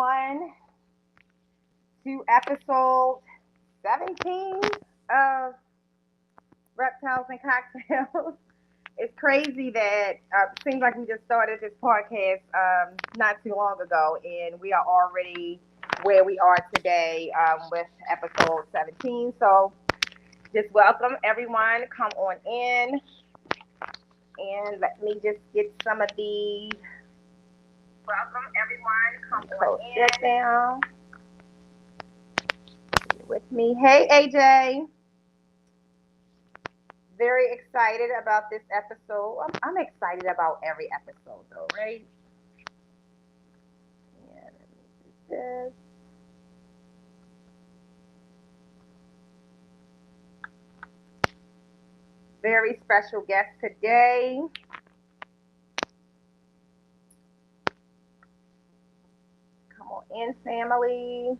everyone to episode 17 of Reptiles and Cocktails. It's crazy that seems like we just started this podcast not too long ago, and we are already where we are today with episode 17. So just welcome everyone. Come on in, and let me just get some of these. Welcome everyone. Come on in. Sit down with me. Hey AJ. Very excited about this episode. I'm excited about every episode though, right? Yeah, let me do this. Very special guest today. Come on in, family.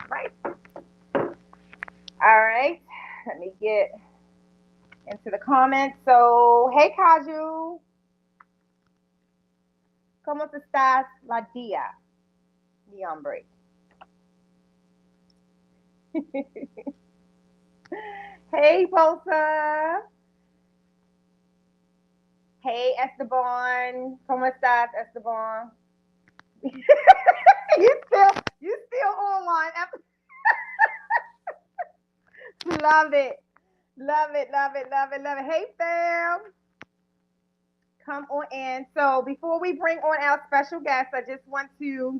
Right. All right. Let me get into the comments. So, hey, Kaju. ¿Cómo estás la día, mi hombre? Hey, Bosa. Hey, Esteban. ¿Cómo estás, Esteban? you still on one. Love it. Love it, love it, love it, love it. Hey, fam. Come on in. So before we bring on our special guest, I just want to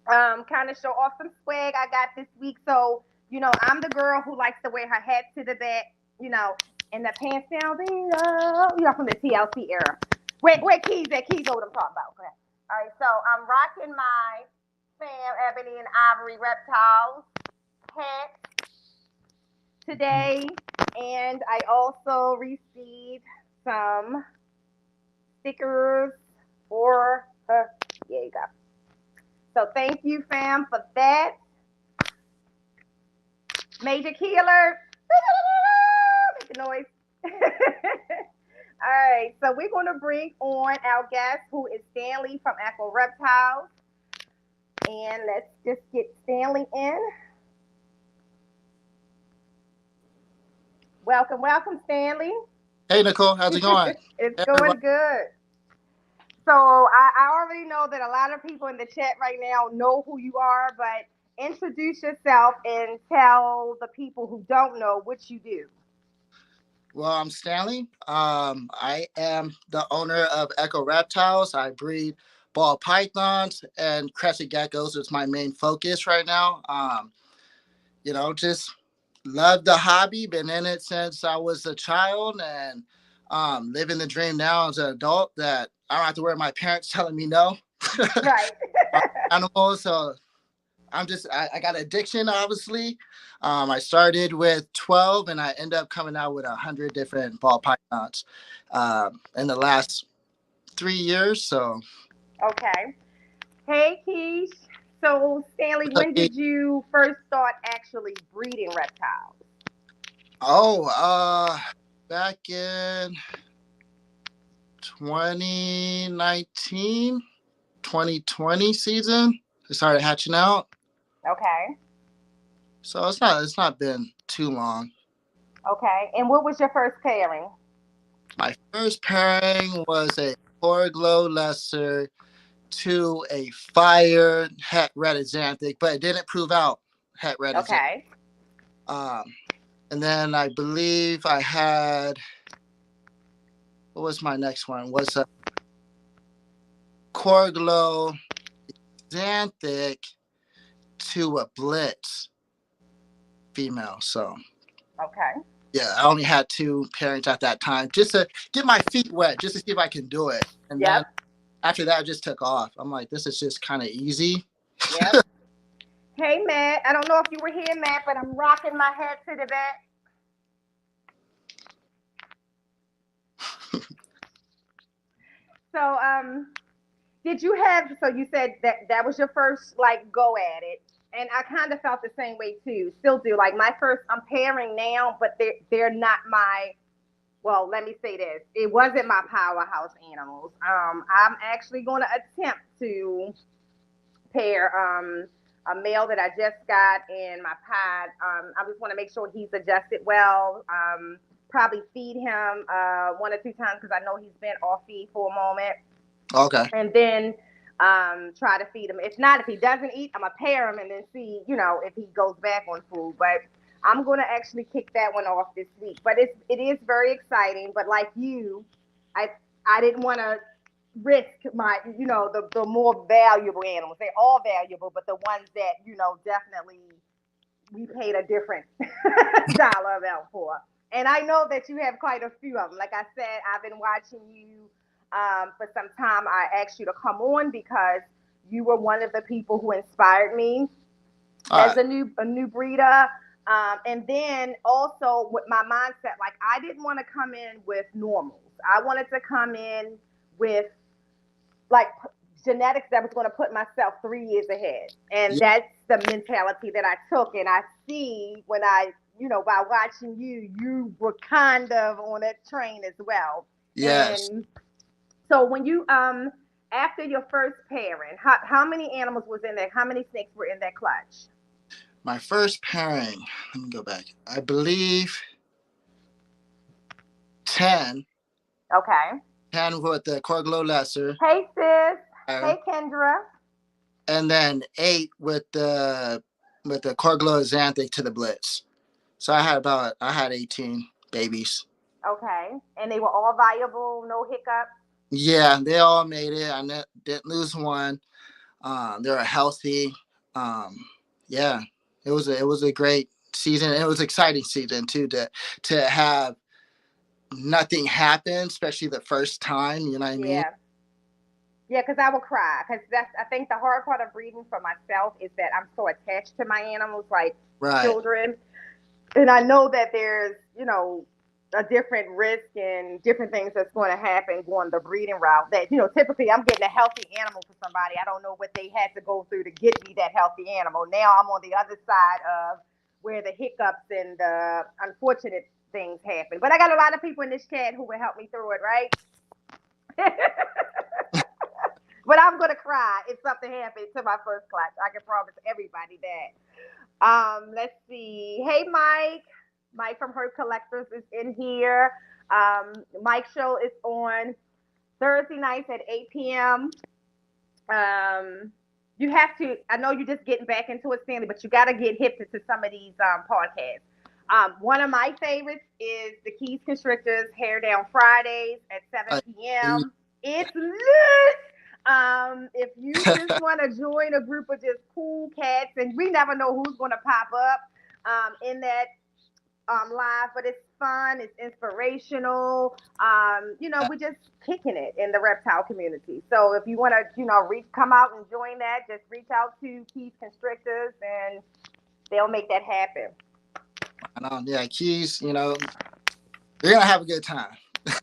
kind of show off some swag I got this week. So, you know, I'm the girl who likes to wear her hat to the back, you know, and the pants down below. You know, from the TLC era. Where Keys at? Keys know what I'm talking about. Okay. All right, so I'm rocking my Sam Ebony and Ivory Reptiles hat today, and I also received some stickers for her. There you go. So thank you, fam, for that. Major key alert. Make the noise. All right, so we're going to bring on our guest, who is Stanley from Echo.Reptiles. And let's just get Stanley in. Welcome, welcome, Stanley. Hey, Nicole. How's it going? It's going good. So I already know that a lot of people in the chat right now know who you are, but introduce yourself and tell the people who don't know what you do. Well, I'm Stanley. I am the owner of Echo.Reptiles. I breed ball pythons and crested geckos. It's my main focus right now. You know, just love the hobby. Been in it since I was a child, and living the dream now as an adult that I don't have to worry my parents telling me no. Right. Animals, so I got addiction, obviously. I started with 12 and I end up coming out with 100 different ball pythons in the last 3 years. So, Okay. Hey, Keish. So, Stanley, when did you first start actually breeding reptiles? Back in 2019, 2020 season, I started hatching out. Okay. So it's not been too long. Okay. And what was your first pairing? My first pairing was a Glow Lesser to a fire het red Xanthic, but it didn't prove out het red Okay. Xanthic. And then I believe I had, what was my next one? Was a Glow Xanthic to a Blitz female. So okay. Yeah, I only had 2 pairings at that time just to get my feet wet, just to see if I can do it. And then after that, I just took off. I'm like, this is just kind of easy. Yep. Hey, Matt. I don't know if you were here, Matt, but I'm rocking my head to the back. So, did you have, so you said that was your first, like, go at it. And I kind of felt the same way, too. Still do. Like, my first, I'm pairing now, but they're not my well, let me say this. It wasn't my powerhouse animals. I'm actually going to attempt to pair a male that I just got in my pod. I just want to make sure he's adjusted well. Probably feed him 1 or 2 times because I know he's been off feed for a moment, Okay. and then try to feed him. If not, if he doesn't eat, I'm gonna pair him and then see, if he goes back on food. But I'm gonna actually kick that one off this week. But it is very exciting. But like you, I I didn't want to risk my, the more valuable animals. They're all valuable, but the ones that, definitely we paid a different dollar amount for. And I know that you have quite a few of them. Like I said, I've been watching you for some time. I asked you to come on because you were one of the people who inspired me All as right. a new breeder. And then also with my mindset, like I didn't want to come in with normals. I wanted to come in with like genetics that was going to put myself 3 years ahead. And Yeah. that's the mentality that I took. And I see when by watching you, you were kind of on that train as well. Yes. And so when you, after your first pairing, how many animals was in there? How many snakes were in that clutch? My first pairing. Let me go back. I believe 10. Okay. 10 with the Corglo Lesser. Hey, sis. uh, Hey, Kendra. And then 8 with the Corglo Xanthic to the Blitz. So I had 18 babies. Okay. And they were all viable, no hiccups? Yeah, they all made it. Didn't lose one. They were healthy. Um, yeah, it was a great season. It was an exciting season too to have nothing happen, especially the first time. You know what I mean? Yeah. Yeah, because I will cry. Because I think the hard part of breeding for myself is that I'm so attached to my animals, like Right. children. And I know that there's, a different risk and different things that's going to happen going the breeding route. That, typically I'm getting a healthy animal for somebody. I don't know what they had to go through to get me that healthy animal. Now I'm on the other side of where the hiccups and the unfortunate things happen. But I got a lot of people in this chat who will help me through it, right? But I'm gonna cry if something happens to my first clutch. I can promise everybody that. Let's see. Hey, Mike. Mike from Herb Collectors is in here. Mike's show is on Thursday nights at 8 p.m. You have to. I know you're just getting back into it, Stanley, but you got to get hip to some of these podcasts. One of my favorites is the Keys Constrictors Hair Down Fridays at Uh, 7 p.m. It's lit. If you just want to join a group of just cool cats, and we never know who's going to pop up in that live, but it's fun, it's inspirational. We're just kicking it in the reptile community. So if you want to, come out and join that, just reach out to Keys Constrictors, and they'll make that happen. yeah, Keys. You're gonna have a good time.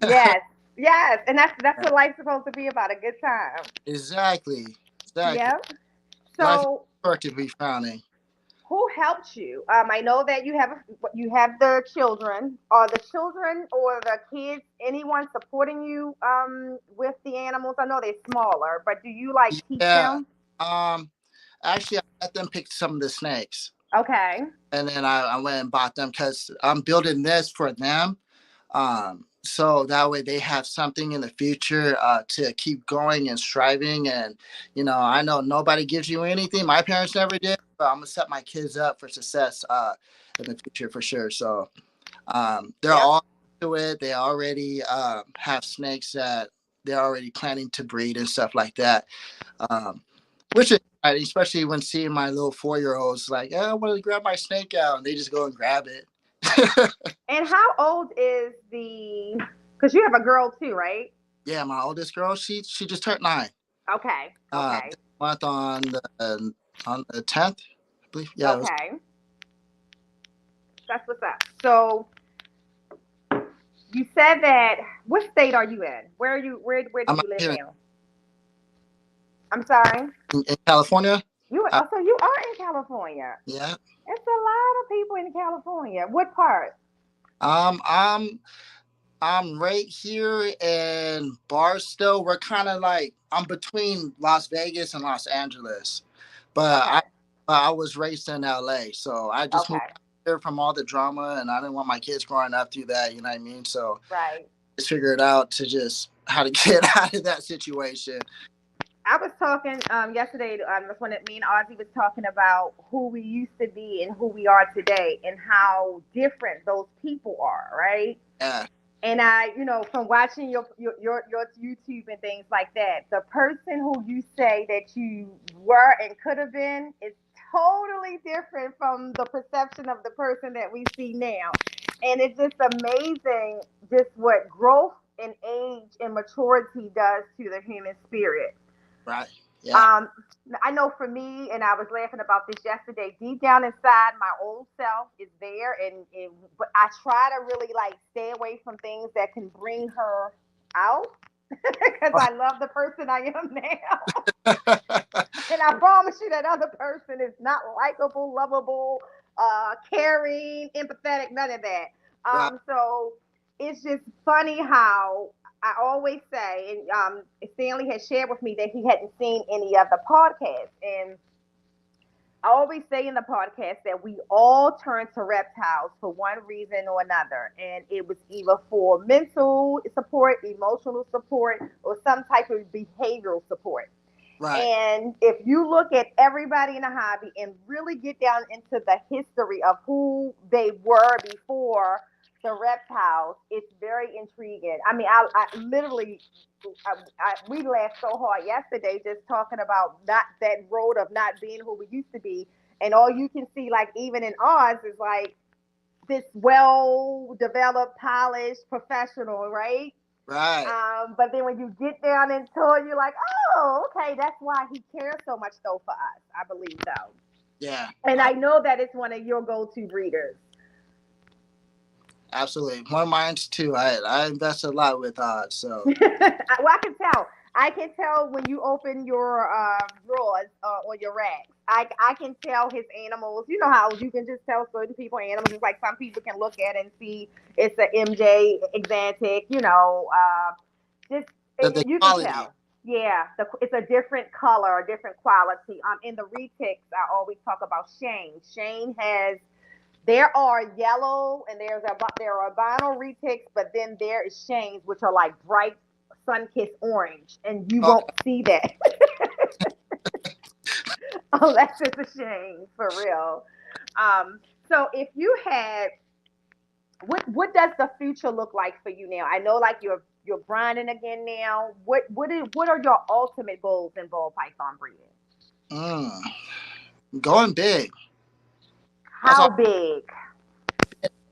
Yes, yes, and that's Yeah, what life's supposed to be about—a good time. exactly. Exactly. Yeah. Life is So short to be frowning. who helped you? I know that you have the children. Are the children or the kids anyone supporting you with the animals? I know they're smaller, but do you like teach Yeah. them? Um. Actually, I let them pick some of the snakes, Okay. and then I went and bought them because I'm building this for them. So that way they have something in the future to keep going and striving. And I know nobody gives you anything. My parents never did, but I'm gonna set my kids up for success in the future for sure. So they're Yep. all to it. They already have snakes that they're already planning to breed and stuff like that. Um, which is exciting, especially when seeing my little 4-year-olds like, I want to grab my snake out, and they just go and grab it. And how old is the? Because you have a girl too, right? Yeah, my oldest girl, she just turned 9. Okay. Okay. This month on the 10th, I believe. Yeah, it was. Okay. That's what's up. So you said that. What state are you in? Where are you? Where do I'm out you live here now? I'm sorry. in California. You Uh, so you are in California. yeah. It's a lot of people in California. What part? I'm I'm right here in Barstow. We're kind of like I'm between Las Vegas and Los Angeles, but Okay. I was raised in LA, so I just moved Okay. here from all the drama, and I didn't want my kids growing up through that. You know what I mean? So Right. just figured out to just how to get out of that situation. I was talking yesterday. That's when me and Ozzy was talking about who we used to be and who we are today, and how different those people are, right? Yeah, And from watching your YouTube and things like that, the person who you say that you were and could have been is totally different from the perception of the person that we see now. And it's just amazing just what growth and age and maturity does to the human spirit. right. Yeah, Um, I know for me, and I was laughing about this yesterday. Deep down inside, my old self is there, and but I try to really like stay away from things that can bring her out because I love the person I am now. And I promise you that other person is not likable, lovable, caring, empathetic, none of that. right, So it's just funny how I always say, and Stanley had shared with me that he hadn't seen any of the podcasts, and I always say in the podcast that we all turn to reptiles for one reason or another. And it was either for mental support, emotional support, or some type of behavioral support. right, And if you look at everybody in the hobby and really get down into the history of who they were before the reptiles, it's very intriguing. I mean, I literally, we laughed so hard yesterday just talking about not that road of not being who we used to be. And all you can see, like even in Oz, is like this well developed, polished professional, right? right. But then when you get down into it, you're like, oh, okay, that's why he cares so much though for us. I believe so. Yeah, And I know that it's one of your go-to breeders. absolutely. One of mine's too. I invest a lot with odds, so Well, I can tell. I can tell when you open your drawers or your racks. I can tell his animals. You know how you can just tell certain people animals. It's like some people can look at it and see it's a MJ exantic. Just the you can quality. tell. Yeah, it's a different color, a different quality. In the retics, I always talk about Shane. Shane has there are yellow and there are albino retics, but then there is Shanes, which are like bright sun-kissed orange, and you won't Okay. see that unless it's a Shane for real. So if you had, what does the future look like for you now? I know like you're grinding again now. What are your ultimate goals in ball python breeding? Mm, going big. That's How all. big?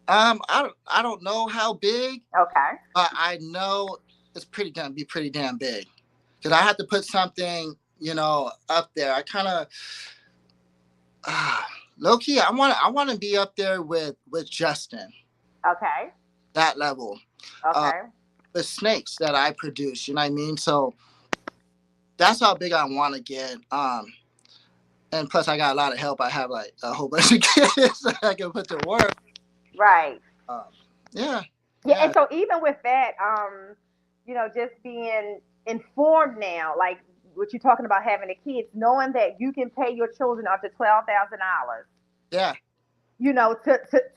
I don't know how big, Okay. but I know it's pretty gonna be pretty damn big. Cause I have to put something, up there. I kind of, low key. I want to be up there with Justin, Okay. that level. Uh, Okay. the snakes that I produce. You know what I mean? So that's how big I want to get. And plus I got a lot of help. I have like a whole bunch of kids that I can put to work. Right. Um, yeah, Yeah, and yeah, so even with that, just being informed now, like what you're talking about having the kids, knowing that you can pay your children up to $12,000, yeah.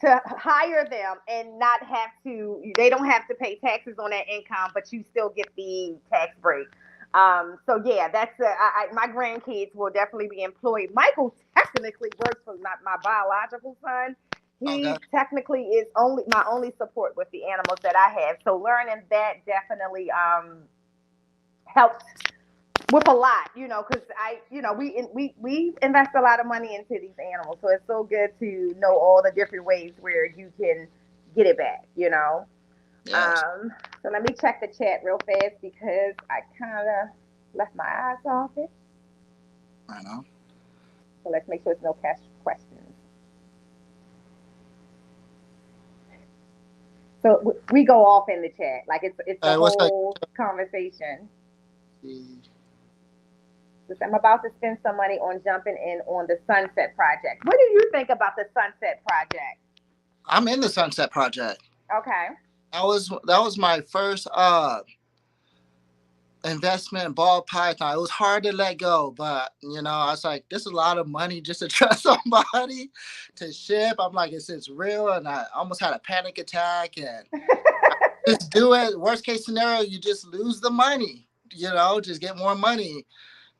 to hire them and not have to, they don't have to pay taxes on that income, but you still get the tax break. So yeah, my grandkids will definitely be employed. Michael technically works for my biological son. Okay. He technically is only my only support with the animals that I have. So learning that definitely helps with a lot, because we invest a lot of money into these animals, so it's so good to know all the different ways where you can get it back. Yes. Um, so let me check the chat real fast because I kind of left my eyes off it. I know. So let's make sure it's no cash questions. So we go off in the chat, like it's the What's that? whole conversation. I'm about to spend some money on jumping in on the Sunset Project. What do you think about the Sunset Project? I'm in the Sunset Project. Okay. That was my first investment in ball python. It was hard to let go, but I was like, this is a lot of money just to trust somebody to ship. I'm like, it's real, and I almost had a panic attack. And just do it. Worst case scenario, you just lose the money. Just get more money,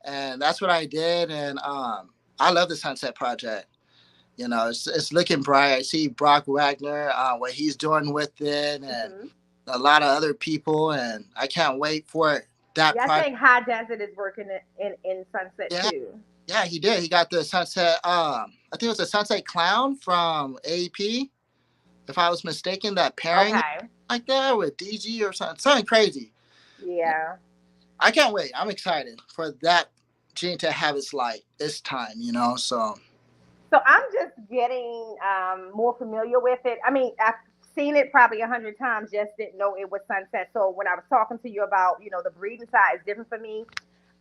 and that's what I did. And I love the Sunset Project. It's looking bright. I see Brock Wagner, what he's doing with it, and Hmm. a lot of other people, and I can't wait for it. That Yeah, I project. think High Desert is working in Sunset Yeah, too. yeah, he did. He got the Sunset. I think it was the Sunset Clown from AP, if I was mistaken. That pairing Okay. like that with DG or something crazy. Yeah. I can't wait. I'm excited for that gene to have its light this time. So So I'm just getting more familiar with it. I mean, I've seen it probably 100 times, just didn't know it was Sunset. So when I was talking to you about, the breeding side is different for me.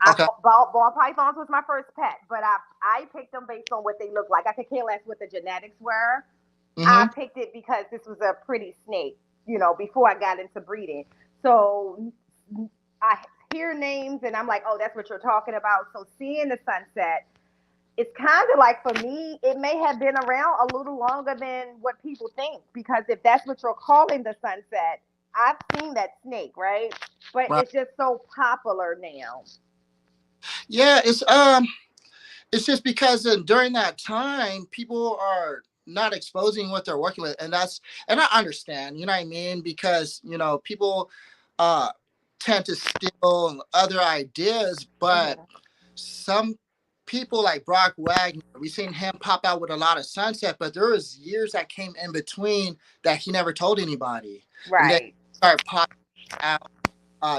I okay. ball pythons was my first pet, but I picked them based on what they look like. I could care less what the genetics were. I Mm-hmm. picked it because this was a pretty snake, before I got into breeding. So I hear names and I'm like, oh, that's what you're talking about. So seeing the Sunset, it's kind of like, for me, it may have been around a little longer than what people think, because if that's what you're calling the Sunset, I've seen that snake, right? But Right. it's just so popular now. Yeah, it's just because during that time, people are not exposing what they're working with, and I understand. You know what I mean? Because people uh tend to steal other ideas, but Hmm. some people like Brock Wagner, we seen him pop out with a lot of Sunset, but there was years that came in between that he never told anybody, and then Right. start popping out.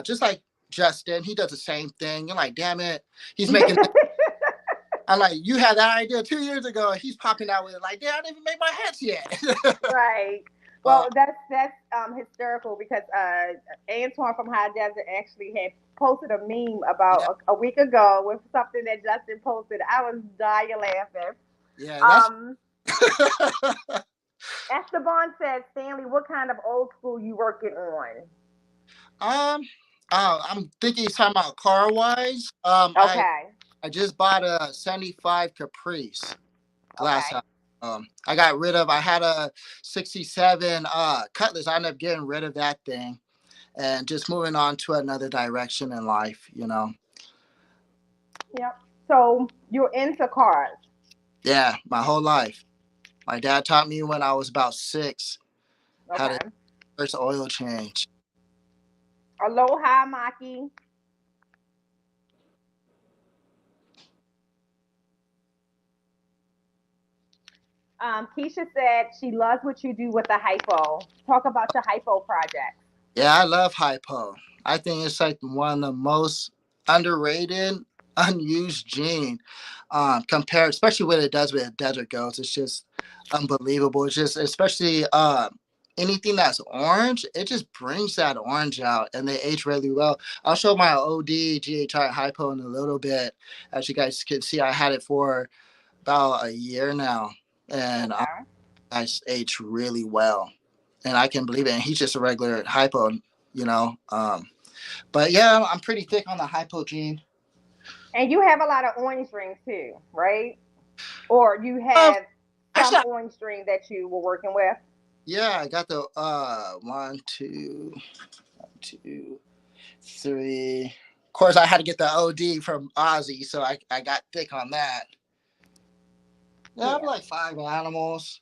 Just like Justin, he does the same thing. You're like, damn it, he's making. I'm like, you had that idea 2 years ago, and he's popping out with it. Like, yeah, I didn't even make my hats yet. Right. uh, Well, that's hysterical, because Antoine from High Desert actually had posted a meme yeah, about a week ago with something that Justin posted. I was dying laughing. yeah, that's. Um, Esteban says, Stanley, what kind of old school you working on? um, I'm thinking he's talking about car wise. Okay. I just bought a '75 Caprice glass Okay. house. I got rid of. I had a '67 Cutlass. I ended up getting rid of that thing and just moving on to another direction in life. Yep. So you're into cars. Yeah, my whole life. My dad taught me when I was about 6 how to Okay. first oil change. Aloha, Maki. Keisha said she loves what you do with the hypo. Talk about your hypo project. Yeah, I love hypo. I think it's like one of the most underrated, unused gene. Compared, especially what it does with desert goats, it's just unbelievable. It's just, especially anything that's orange, it just brings that orange out, and they age really well. I'll show my OD GHI hypo in a little bit. As you guys can see, I had it for about a year now, and Okay. guys age really well, and I can believe it. And he's just a regular hypo. But yeah, I'm pretty thick on the hypo gene. And you have a lot of orange rings too, right? Or you Uh, have some actually, orange string that you were working with. yeah, I got the one, two, 3. Of course, I had to get the OD from Ozzy, so I got thick on that. Yeah, I have Yeah. like 5 animals.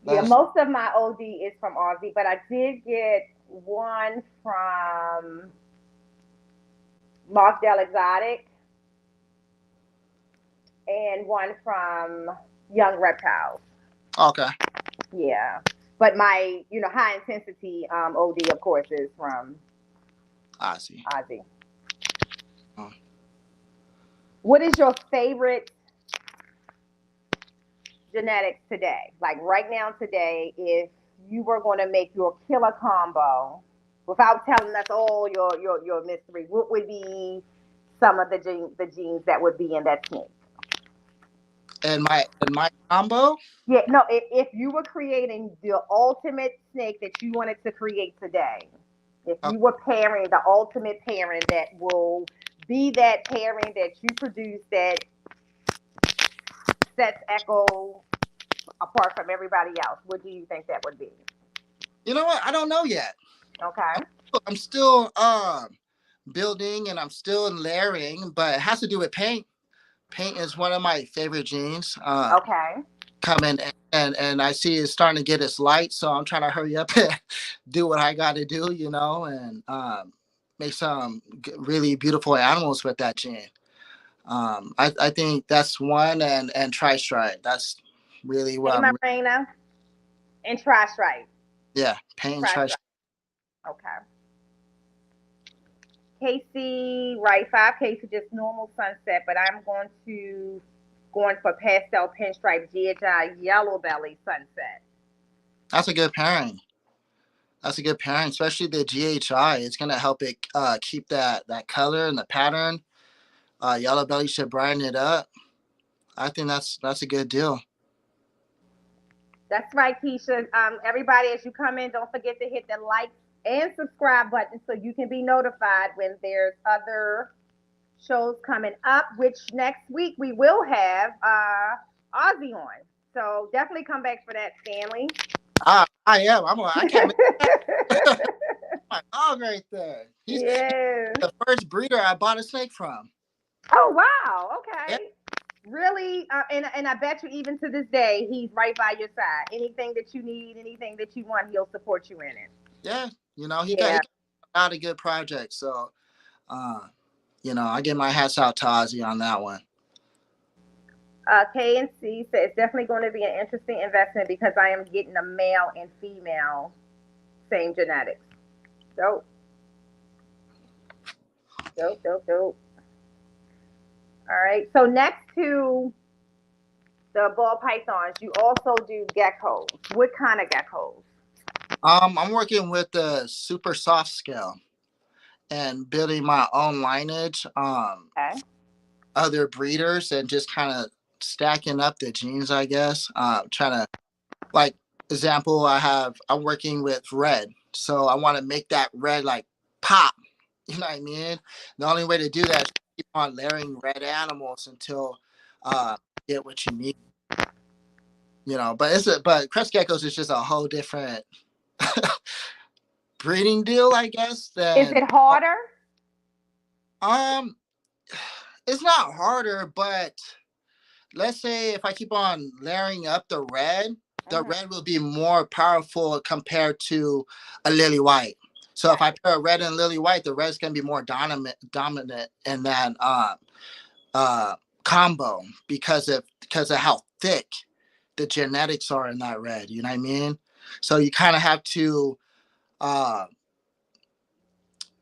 Yeah, That's most of my OD is from Aussie, but I did get one from Markdale Exotic and one from Young Reptiles. okay. Yeah. But my, high intensity OD, of course, is from Ozzy. Ozzy. Oh. What is your favorite genetics today? Like right now, today, if you were going to make your killer combo without telling us all your mystery, what would be some of the genes that would be in that snake? and my combo. Yeah, no, if you were creating the ultimate snake that you wanted to create today, if uh, you were pairing the ultimate pairing that will be that pairing that you produce that sets Echo apart from everybody else, what do you think that would be? You know what? I don't know yet. Okay. I'm still building and I'm still layering, but it has to do with paint. Paint is one of my favorite genes. Okay. Coming and I see it's starting to get its light, so I'm trying to hurry up and do what I got to do, and make some really beautiful animals with that gene. I think that's one, and tri-stripe. That's really what Hey, I'm. Marina, and try stripe. Yeah, paint and Try tri-stripe. stripe. Okay. Casey, right? 5 Casey, just normal sunset, but I'm going for pastel pinstripe GHI yellow belly sunset. That's a good pairing. That's a good pairing, especially the GHI. It's gonna help it keep that color and the pattern. Yellow belly should brighten it up. I think that's a good deal. That's right, Keisha. Everybody, as you come in, don't forget to hit the like and subscribe button so you can be notified when there's other shows coming up. Which next week we will have Ozzy on. So definitely come back for that, Stanley. I am. I can't miss my dog right there. He's Yeah. the first breeder I bought a snake from. Oh wow. Yeah, Okay. Really, and I bet you even to this day he's right by your side. Anything that you need, anything that you want, he'll support you in it. yeah. He Yeah. got a lot of good projects. So, uh, I get my hats out to Ozzy on that one. K and C says it's definitely going to be an interesting investment because I am getting a male and female, same genetics. Dope, dope, dope, dope. All right. So next to the ball pythons, you also do geckos. What kind of geckos? I'm working with the super soft scale and building my own lineage. Okay. Other breeders and just kind of stacking up the genes, I guess. Trying to, like, example, I'm working with red, so I want to make that red like pop. You know what I mean? The only way to do that is keep on layering red animals until you get what you need. But crest geckos is just a whole different breeding deal, I guess. Is Than it harder? um, it's not harder, but let's say if I keep on layering up the Mm-hmm. red will be more powerful compared to a lily white. So if Right. I pair a red and lily white, the red's gonna be more dominant in that uh, combo because of how thick the genetics are in that red. You know what I mean? So you kind of have to uh,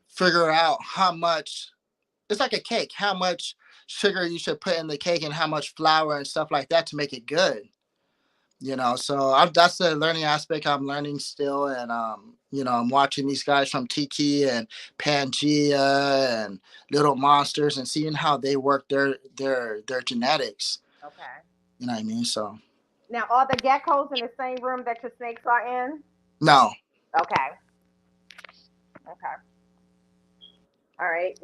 figure out how much. It's like a cake. How much sugar you should put in the cake and how much flour and stuff like that to make it good. So that's the learning aspect I'm learning still, and I'm watching these guys from Tiki and Pangea and Little Monsters and seeing how they work their genetics. Okay. You know what I mean? So Now, are the geckos in the same room that your snakes are in? no. Okay. Okay. All right.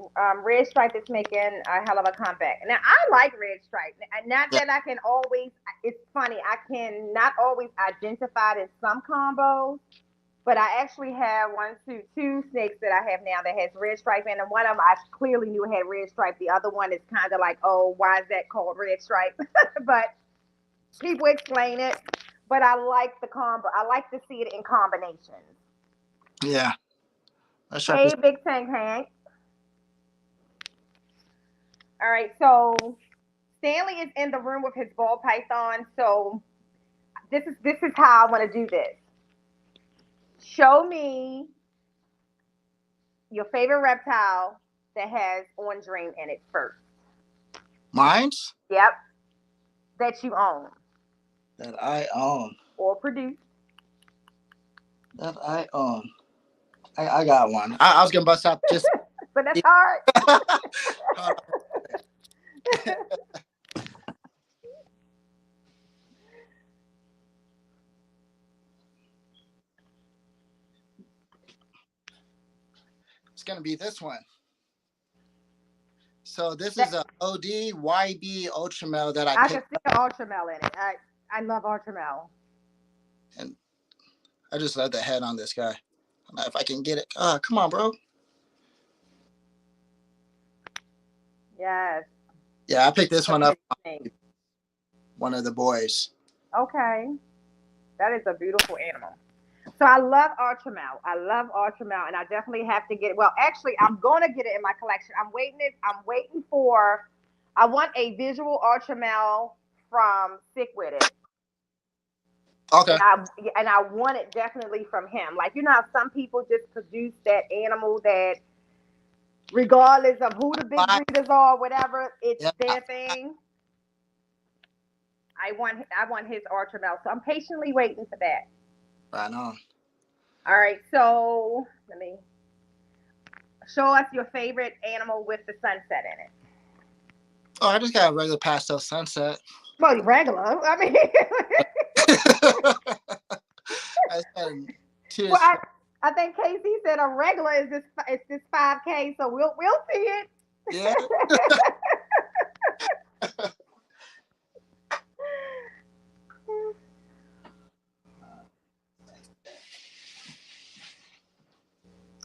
Red Stripe is making a hell of a comeback. Now, I like Red Stripe. Not Yeah. that I can always, it's funny, I can not always identify it in some combos, but I actually have two snakes that I have now that has Red Stripe in, and one of them I clearly knew had Red Stripe. The other one is kind of like, oh, why is that called Red Stripe? But people explain it. But I like the combo. I like to see it in combinations. Yeah. Let's try this. Hey, Big Tank Hank. All right, so Stanley is in the room with his ball python. So this is how I want to do this. Show me your favorite reptile that has on dream in it first. Mines Yep, that you own that I own. or produce. That I own. I got one. I was gonna bust out just. But that's hard. Hold It's gonna be this one. So this is That, a OD YB Ultra Male that I I can picked see up, the Ultramel in it. I love Ultramel. and I just love the head on this guy. I don't know if I can get it. Come on, bro. Yes. Yeah, I picked this A one up. pretty thing. One of the boys. Okay. That is a beautiful animal. So I love Ultramel. I love Ultramel, and I definitely have to get it. Well, actually, I'm going to get it in my collection. I'm waiting for. I want a visual Ultramel from Sick With It, Okay. and I want it definitely from him. Like you know how some people just produce that animal that, regardless of who the big breeders are, or whatever, it's Yeah. their thing. I want his Ultramel, so I'm patiently waiting for that. Right on. All right, so let me show us your favorite animal with the sunset in it. Oh, I just got a regular pastel sunset. Well, regular. I mean, I said, well, cheers. I think Casey said a regular is this 5K, so we'll see it. Yeah.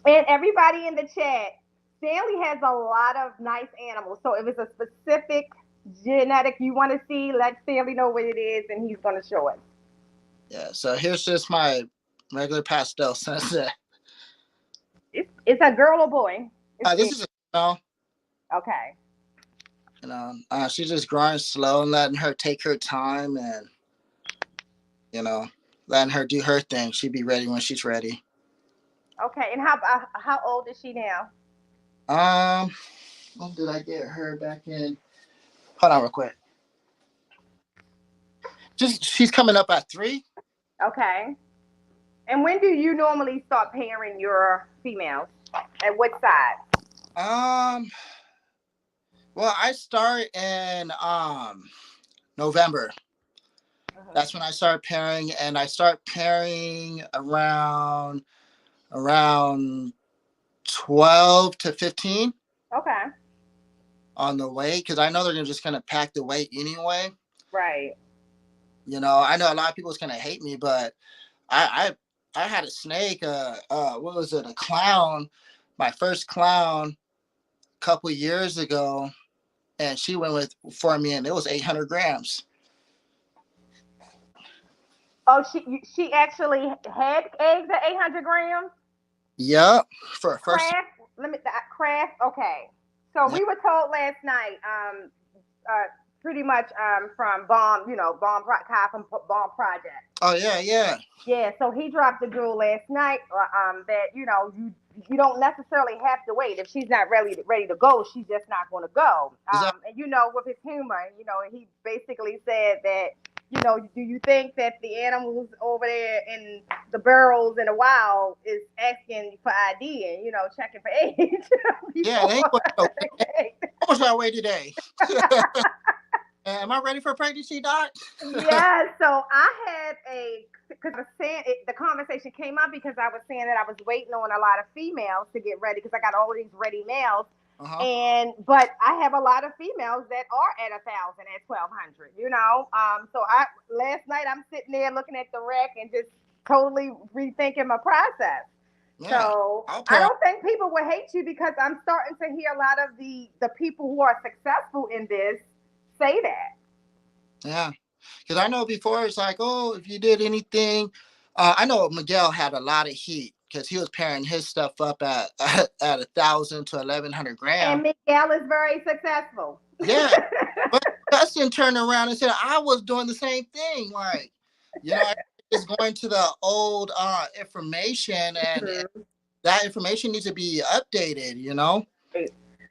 And everybody in the chat, Stanley has a lot of nice animals. So if it's a specific genetic you want to see, let Stanley know what it is, and he's going to show it. Yeah. So here's just my regular pastel sunset. It's a girl or boy? This is a female. Okay. She's just growing slow and letting her take her time, and you know, letting her do her thing. She'd be ready when she's ready. Okay. And how old is she now? Um, when did I get her back in? Hold on, real quick. Just she's coming up at 3. Okay. And when do you normally start pairing your females? At what size? Um, well, I start in November. That's when I start pairing, and I start pairing around 12 to 15 Okay. on the weight, because I know they're just gonna pack the weight anyway. Right. I know a lot of people's gonna hate me, but I had a snake. What was it? A clown. My first clown a couple years ago, and she went for me, and it was 800 grams. Oh, she actually had eggs at 800 grams. Yep, for a first. Craft. Craft. Okay. So Yeah. we were told last night. Pretty much from Bomb. Kai from Bomb Project. Oh yeah, yeah. Yeah. So he dropped the jewel last night. That you don't necessarily have to wait if she's not ready to go. She's just not going to go. Exactly. And with his humor, he basically said that do you think that the animals over there in the burrows in the wild is asking for ID and checking for age Yeah, they ain't before going to they How much do I weigh today? Am I ready for pregnancy, Doc? Yeah, so I had because I was saying the conversation came up because I was saying that I was waiting on a lot of females to get ready because I got all these ready males, Uh-huh. but I have a lot of females that are at 1,000 at 1,200. So last night I'm sitting there looking at the wreck and just totally rethinking my process. Yeah. So I'll I pair. don't think people will hate you because I'm starting to hear a lot of the people who are successful in this say that. Yeah. Because I know before it's like, oh, if you did anything, I know Miguel had a lot of heat because he was pairing his stuff up at 1,000 to 1,100 And grams. Miguel is very successful. Yeah, but Justin turned around and said I was doing the same thing. Like, I just going to the old information, and that information needs to be updated.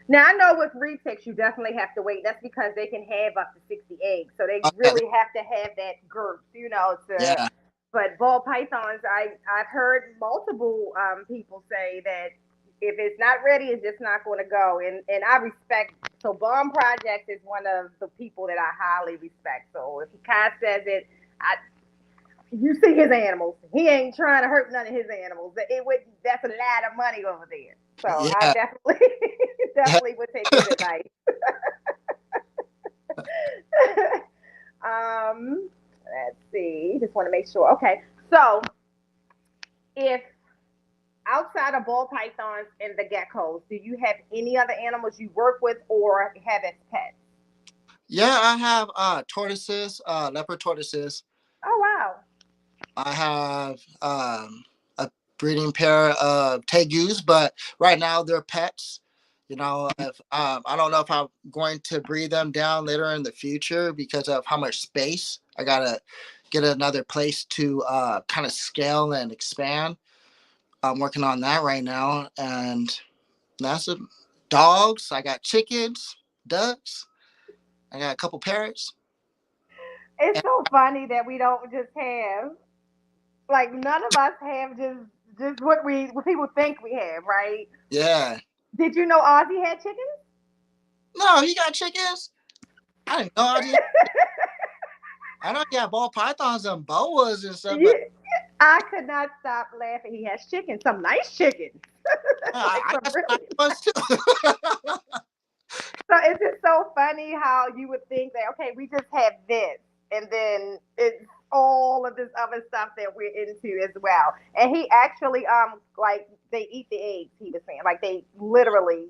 Now I know with retics you definitely have to wait. That's because they can have up to 60 eggs, so they Okay. really have to have that girth, to. Yeah. But ball pythons, I've heard multiple people say that if it's not ready, it's just not going to go. And I respect. So Bomb Project is one of the people that I highly respect. So if he kind of says it, you see his animals. He ain't trying to hurt none of his animals. That's a lot of money over there. So I Yeah. definitely definitely would take his advice. Let's see. Just want to make sure. Okay. So if outside of ball pythons and the geckos, do you have any other animals you work with or have as pets? Yeah, I have tortoises, leopard tortoises. Oh wow. I have a breeding pair of tegus, but right now they're pets. You know, if I don't know if I'm going to breed them down later in the future because of how much space I gotta get another place to kind of scale and expand. I'm working on that right now, and that's it. Dogs. I got chickens, ducks. I got a couple parrots. It's so funny that we don't just have like none of us have just what people think we have, right? Yeah. Did you know Ozzy had chickens? No, he got chickens. I didn't know. I know he had ball pythons and boas and stuff, but Yeah, I could not stop laughing. He has chickens, some nice chickens, like I some got some nice really. ones too. So it's just so funny how you would think that okay, we just have this, and then it's all of this other stuff that we're into as well. And he actually like they eat the eggs. He was saying like they literally.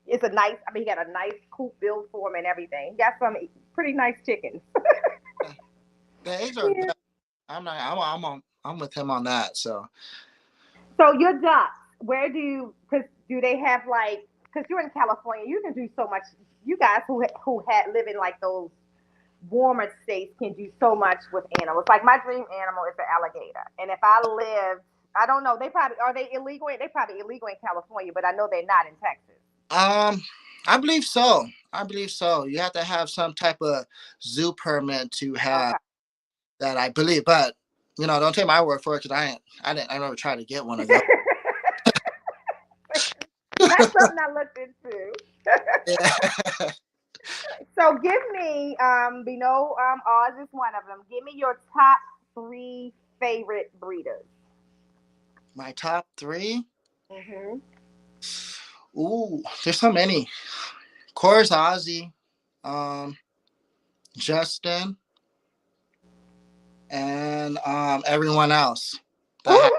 It's a nice. I mean, he got a nice coop built for him and everything. He got some pretty nice chickens. The eggs are Yeah. better. I'm with him on that. So So your ducks, where do you? Because do they have like? Because you're in California, you can do so much. You guys who had live in like those warmer states can do so much with animals. Like my dream animal is an alligator, and if I lived, I don't know, they probably are they illegal? They probably illegal in California, but I know they're not in Texas. um I believe so. I believe so. You have to have some type of zoo permit to have Okay. that, I believe. But don't take my word for it because I never tried to get one of those. That's something I looked into. Yeah. So give me, we know Oz is one of them. Give me your top three favorite breeders. My top three. Hmm. Ooh, there's so many. Of course, Ozzy, um, Justin, and everyone else. That ha-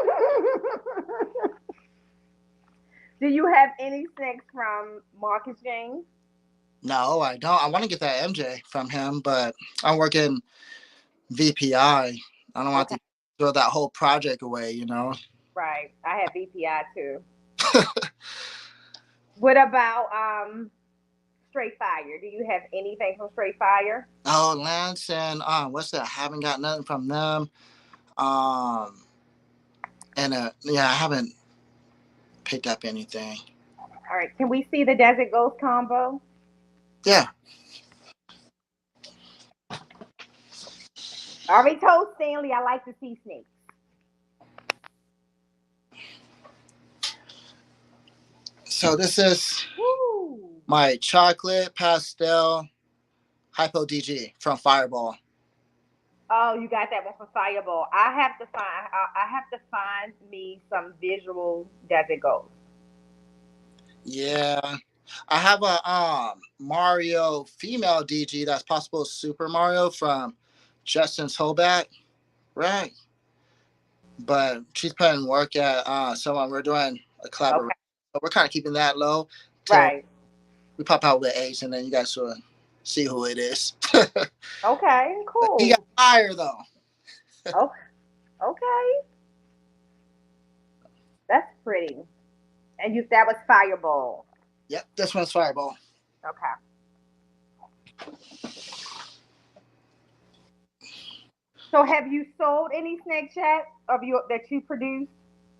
Do you have any snacks from Marcus James? no, I don't. I want to get that MJ from him, but I'm working VPI. I don't want Okay, to throw that whole project away. right. I have VPI too. What about Straight Fire? Do you have anything from Straight Fire? Oh, Lance and what's that? I haven't got nothing from them. Um, and yeah, I haven't picked up anything. All right. Can we see the Desert Ghost combo? Yeah. I already told Stanley I like to see snakes. So this is Woo! my chocolate pastel hypo DG from Fireball. Oh, you got that one for Fireball. I have to find. I have to find me some visual Desert Ghost. Yeah. I have a Mario female DG that's possible Super Mario from Justin's Hoback, right? But she's putting work at someone. We're doing a collaboration. Okay. But we're kind of keeping that low till Right. we pop out with Ace and then you guys sort of see who it is. But Okay. he got Cool. fire though. Oh, okay. That's pretty. And you that was Fireball. Yep, this one's Fireball. Okay. So have you sold any snake chat of you that you produce?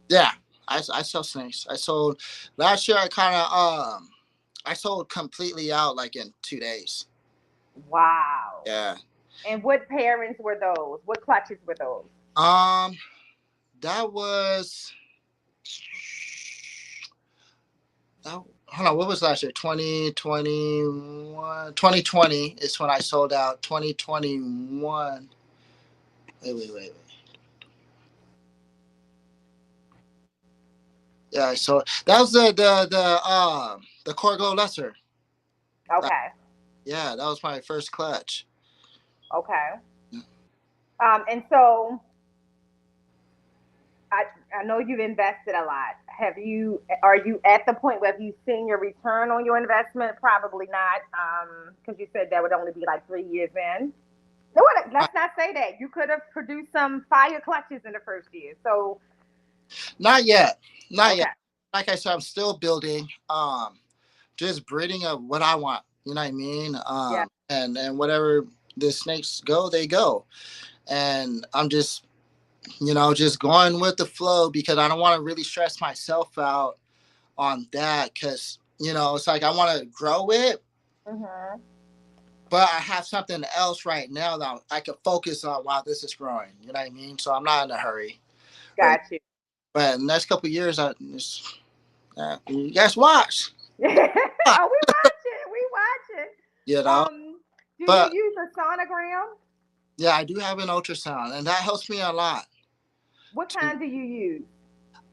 Yeah, I sell snakes. I sold last year. I sold completely out like in 2 days. Wow. Yeah. And what pairings were those? What clutches were those? Um, that was that. Hold on, what was last year? 2021. 2020 is when I sold out. 2021. Wait. Yeah, so that was the Corgo Lesser. Uh, Okay. yeah, that was my first clutch. Okay. And so I I know you've invested a lot. Are you at the point where have you seen your return on your investment? Probably not, because you said that would only be like 3 years in. No, Uh, let's not say that. You could have produced some fire clutches in the first year. So Not yet, not yet. okay, Like I said, I'm still building. Just breeding of what I want. You know what I mean? yeah, And whatever the snakes go, they go. And I'm just just going with the flow because I don't want to really stress myself out on that because it's like I want to grow it, mhm, but I have something else right now that I can focus on while this is growing. You know what I mean? So I'm not in a hurry. Right. got you. But in the next couple of years, you guys watch. Oh, we watch it. We watch it. You know, Do you but use a sonogram? yeah, I do have an ultrasound, and that helps me a lot. What To, kind do you use?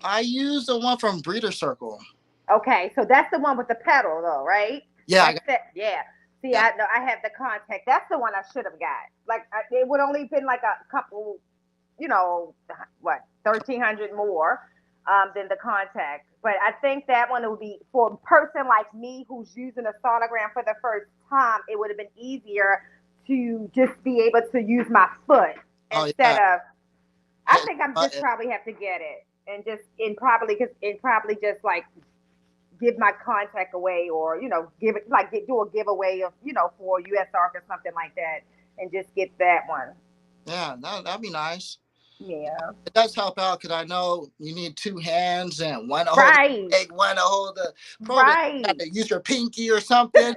I use the one from Breeder Circle. Okay, so that's the one with the pedal, though, right? Yeah, That's it. Yeah. See, yeah. I know I have the contact. That's the one I should have got. Like it would only been like a couple, what 1,300 more than the contact. But I think that one would be for a person like me who's using a sonogram for the first time. It would have been easier to just be able to use my foot Oh instead yeah, of. I hit think I'm the just button. probably have to get it and just and probably because it probably just like give my contact away or give it like do a giveaway of for USARC or something like that and just get that one. Yeah, that'd be nice. Yeah. It does help out because I know you need two hands and one to hold the Right. egg, one to hold the probe. You got Right. to use your pinky or something.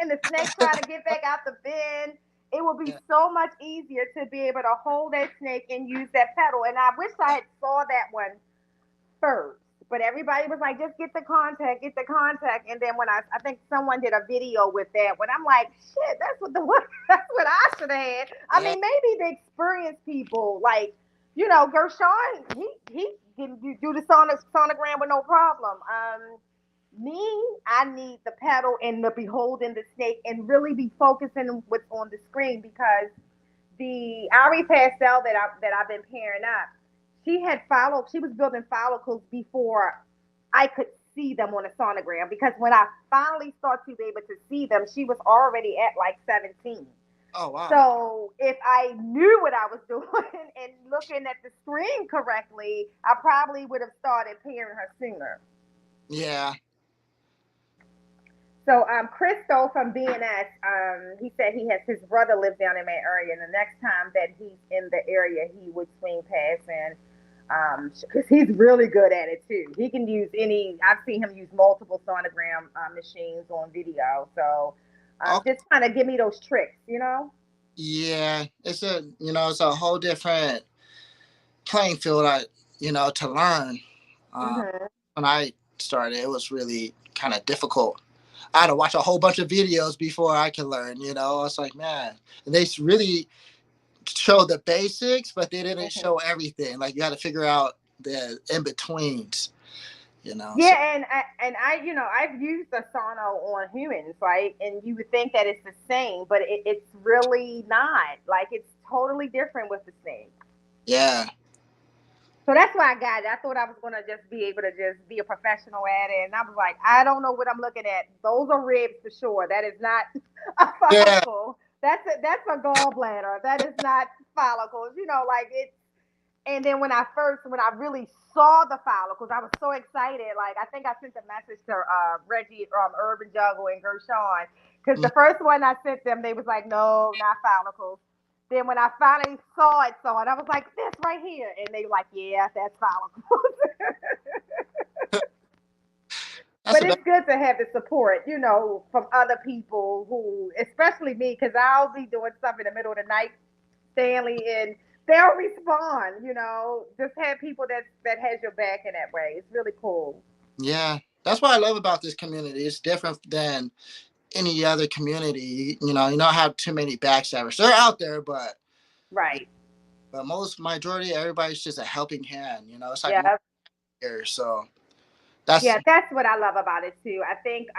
And the snake trying to get back out the bin. It would be Yeah, so much easier to be able to hold that snake and use that pedal. And I wish I had saw that one first. But everybody was like, just get the contact. And then when I think someone did a video with that, when I'm like, shit, that's what that's what I should have had. I yeah, mean, maybe the experienced people, like, Gershon, he can do the sonogram with no problem. Me, I need the pedal and the beholding the snake and really be focusing what's on the screen because the Ari Pastel that I've been pairing up, she was building follicles before I could see them on a sonogram because when I finally started to be able to see them, she was already at like 17. oh wow. So if I knew what I was doing and looking at the screen correctly, I probably would have started pairing her sooner. Yeah. So Christo from BNS, he said his brother lives down in that area, and the next time that he's in the area, he would swing past and because he's really good at it too. He can use any. I've seen him use multiple sonogram machines on video. So Okay. just kind of give me those tricks. Yeah, it's a whole different playing field. To learn. Uh, Mhm. when I started, it was really kind of difficult. I had to watch a whole bunch of videos before I could learn. I was like, man, and they really show the basics, but they didn't Mhm. show everything. Like you had to figure out the in betweens. So Yeah, I've used the sono on humans, right? And you would think that it's the same, but it's really not. Like it's totally different with the snake. yeah, So that's why I got it. I thought I was gonna just be able to just be a professional at it, and I was like, I don't know what I'm looking at. Those are ribs for sure. That is not a yeah, follicle. That's a gallbladder. That is not follicles. Like it's. And then when I really saw the follicles, I was so excited. Like I think I sent a message to Reggie Urban Juggle and Gershon because mm, the first one I sent them, they was like, no, not follicles. Then when I finally saw it, I was like, this right here, and they were like, yeah, that's follicles. that's But the best. it's good to have the support, from other people who, especially me, because I'll be doing stuff in the middle of the night, Stanley, and they'll respond. Just have people that has your back in that way. It's really cool. Yeah, that's what I love about this community. It's different than any other community. You don't have too many backstabbers. They're out there, Right. but most majority everybody's just a helping hand. It's like we're Yeah. here, so. That's Yeah, that's what I love about it too. I think,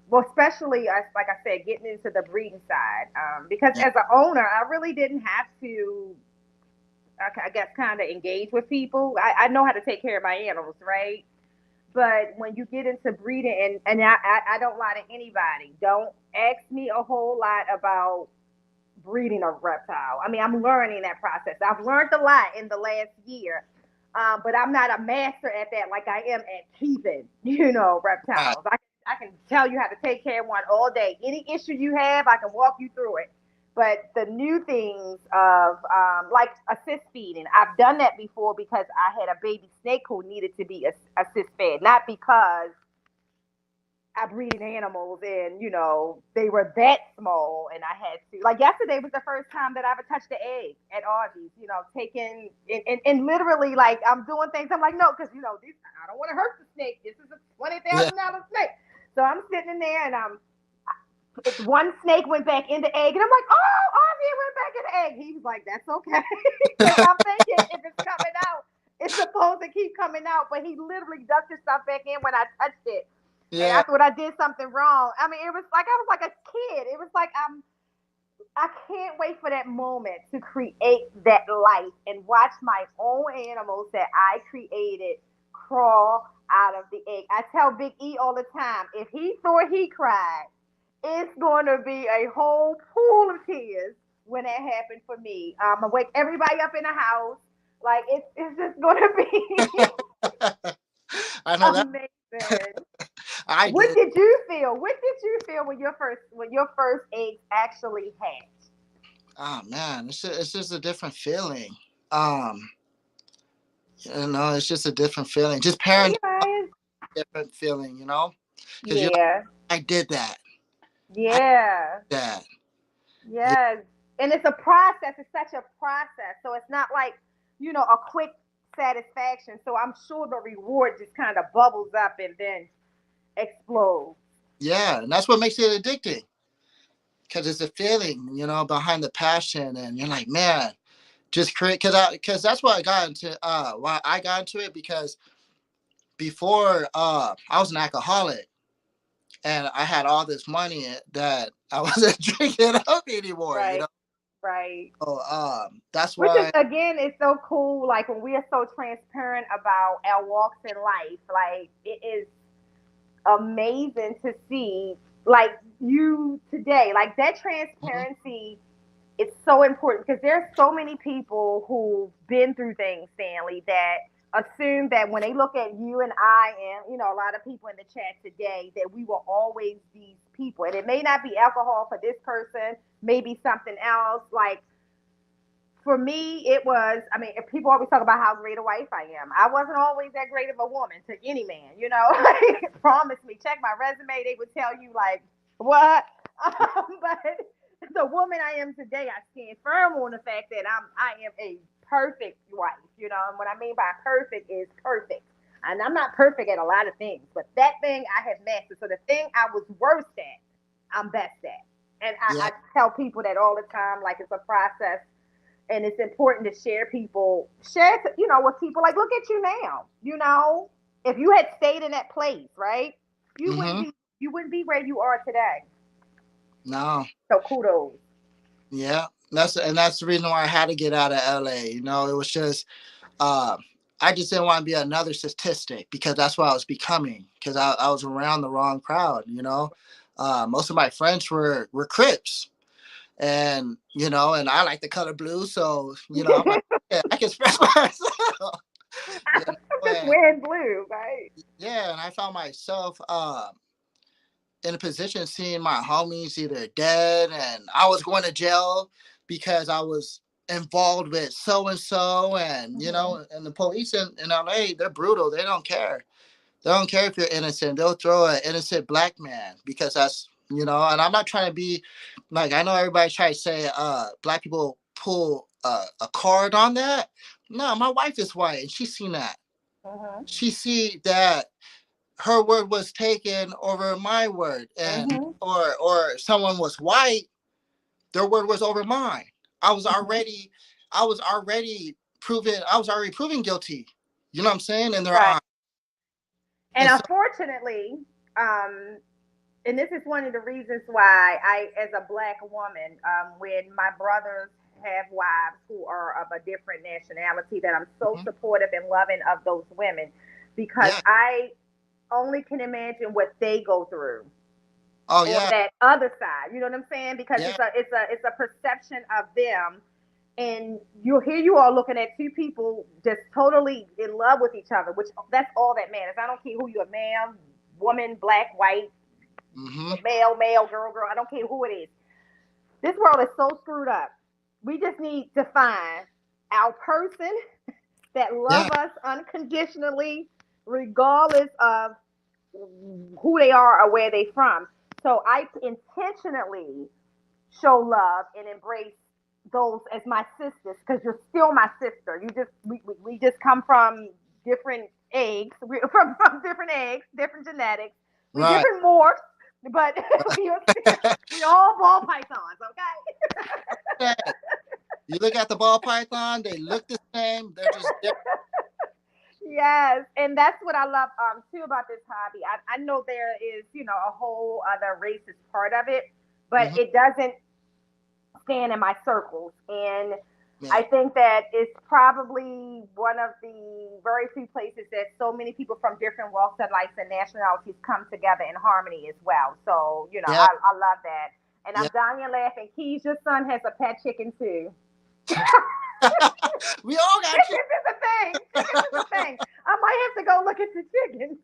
well, especially as like I said, getting into the breeding side, because yeah. as an owner, I really didn't have to, I guess, kind of engage with people. I know how to take care of my animals, right? But when you get into breeding, and I don't lie to anybody, don't ask me a whole lot about breeding a reptile. I mean, I'm learning that process. I've learned a lot in the last year, but I'm not a master at that like I am at keeping, Right. reptiles. I can tell you how to take care of one all day. Any issue you have, I can walk you through it. But the new things of like assist feeding, I've done that before because I had a baby snake who needed to be assist fed, not because I breeding animals and they were that small and I had to like yesterday was the first time that I ever touched the egg at Audrey's, taking and literally like I'm doing things. I'm like, no, because these I don't want to hurt the snake. This is a Yeah. $20,000 snake. So I'm sitting in there and one snake went back in the egg and I'm like, oh, Audrey, it went back in the egg. He was like, that's okay. Because I'm thinking if it's coming out, it's supposed to keep coming out. But he literally ducked himself back in when I touched it. And I Yeah. thought I did something wrong. I mean, it was like I was like a kid. It was like I can't wait for that moment to create that life and watch my own animals that I created crawl out of the egg. I tell Big E all the time, if he thought he cried, it's going to be a whole pool of tears when that happened for me. I wake everybody up in the house. Like it's just going to be I know that. amazing. I What did. did you feel? What did you feel when your first eggs actually hatched? Oh man, it's just a different feeling. Um, it's just a different feeling. Just Yeah, parenting, you guys. different feeling, because you're Yeah, like, I did that. I yeah, did that. Yeah, yes. And it's a process. It's such a process. So it's not like a quick satisfaction. So I'm sure the reward just kind of bubbles up and then explodes. yeah, and that's what makes it addicting. Because it's a feeling, behind the passion, and you're like, man, just create. Because that's why I got into. Why I got into it because before I was an alcoholic and I had all this money that I wasn't drinking up anymore. Right, right. So that's Which is why. again is so cool. Like when we are so transparent about our walks in life, like it is amazing to see like you today like that Mhm. transparency is so important because there's so many people who've been through things, Stanley, that assume that when they look at you and I and a lot of people in the chat today that we were always these people, and it may not be alcohol for this person, maybe something else. Like for me, it was, I mean, if people always talk about how great a wife I am, I wasn't always that great of a woman to any man, like, promise me, check my resume, they would tell you, like, what? But the woman I am today, I stand firm on the fact that I am a perfect wife, and what I mean by perfect is perfect. And I'm not perfect at a lot of things, but that thing I have mastered. So the thing I was worst at, I'm best at. And Yeah, I tell people that all the time, like it's a process and it's important to share with people like look at you now, if you had stayed in that place, right, you wouldn't hmm be you wouldn't be where you are today. no, So kudos. yeah, that's the reason why I had to get out of LA. It was just uh, I just didn't want to be another statistic because that's what I was becoming because I was around the wrong crowd. Most of my friends were Crips, and and I like the color blue, so I'm like, yeah, I can express myself. you Just and wearing blue, right? yeah, and I found myself in a position seeing my homies either dead and I was going to jail because I was involved with so and so, and Mm-hmm. and the police in LA, they're brutal. They don't care if you're innocent. They'll throw an innocent black man because that's and I'm not trying to be like, I know everybody try to say black people pull a card on that. No, my wife is white and she's seen that. Mm-hmm. She see that her word was taken over my word, and Mm-hmm. or someone was white, their word was over mine. I was Mm-hmm. already I was already proven guilty. You know what I'm saying? In their Right. eyes. And And so, unfortunately, and this is one of the reasons why I, as a black woman, when my brothers have wives who are of a different nationality, that I'm so mhm. supportive and loving of those women, because Yeah. I only can imagine what they go through Oh on yeah. that other side. You know what I'm saying? Because Yeah. it's a perception of them, and you all looking at two people just totally in love with each other, which that's all that matters. I don't care who you're, man, woman, black, white, Hmm. male, male, girl, girl. I don't care who it is. This world is so screwed up. We just need to find our person that Yeah. love us unconditionally, regardless of who they are or where they from. So I intentionally show love and embrace those as my sisters because you're still my sister. We just come from different eggs. We're from different eggs, different genetics. We Right. different morphs, but Right. we all ball pythons, okay? Yeah. You look at the ball python, they look the same. They're just different. Yes, and that's what I love too about this hobby. I know there is, a whole other racist part of it, but Hmm. it doesn't stand in my circles. And I Yeah. think that it's probably one of the very few places that so many people from different walks of life and nationalities come together in harmony as well. So, Yeah. I love that. And Yeah. I'm dying laughing. Keys, your son has a pet chicken too. We all got you. Chickens is a thing. Chickens is a thing. I might have to go look at the chickens.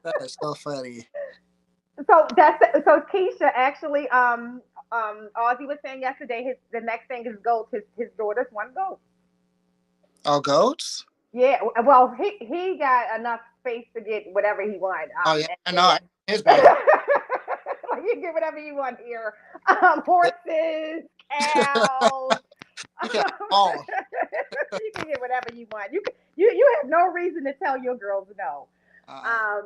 That is so funny. So Keisha actually Ozzy was saying yesterday the next thing is goats. His daughters want goats. Oh, goats? Yeah, well he got enough space to get whatever he wanted. Oh yeah, And I know. then His back. like you get whatever you want here. Horses, cows. You can all. You can get whatever you want. You have no reason to tell your girls no. Uh,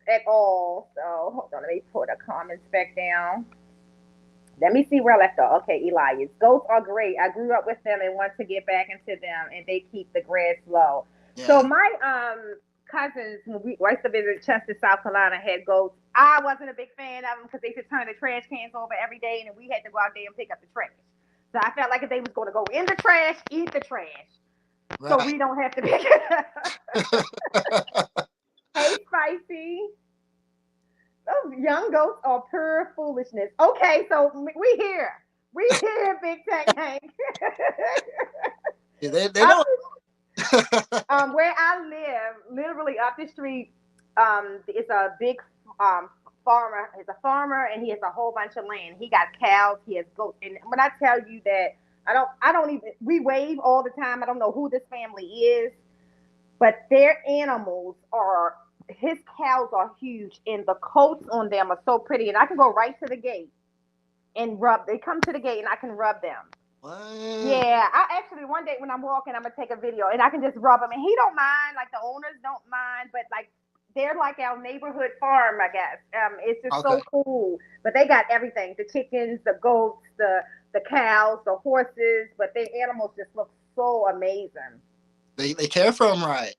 At all. So hold on, let me put the comments back down. Let me see where I left off. Okay, Elias. Goats are great. I grew up with them and want to get back into them, and they keep the grass low. So yeah. my cousins, when we used to visit Chester, South Carolina, had goats. I wasn't a big fan of them because they used to turn the trash cans over every day, and we had to go out there and pick up the trash. So I felt like if they was going to go in the trash, eat the trash, so Right. we don't have to pick it up. Hey, Spicy. Those young goats are pure foolishness. Okay, so we here. We here, Big Tech Hank. Yeah, they up, don't. where I live, literally up the street, it's a big farmer. He's a farmer, and he has a whole bunch of land. He got cows. He has goats. And when I tell you that, I don't even. We wave all the time. I don't know who this family is, but their animals are his cows are huge and the coats on them are so pretty and I can go right to the gate and rub they come to the gate and I can rub them. What? Yeah, I actually one day when I'm walking I'm gonna take a video and I can just rub them and he don't mind, like the owners don't mind, but like they're like our neighborhood farm, I guess. It's just Okay. so cool. But they got everything: the chickens, the goats, the cows, the horses. But their animals just look so amazing. They care for them right.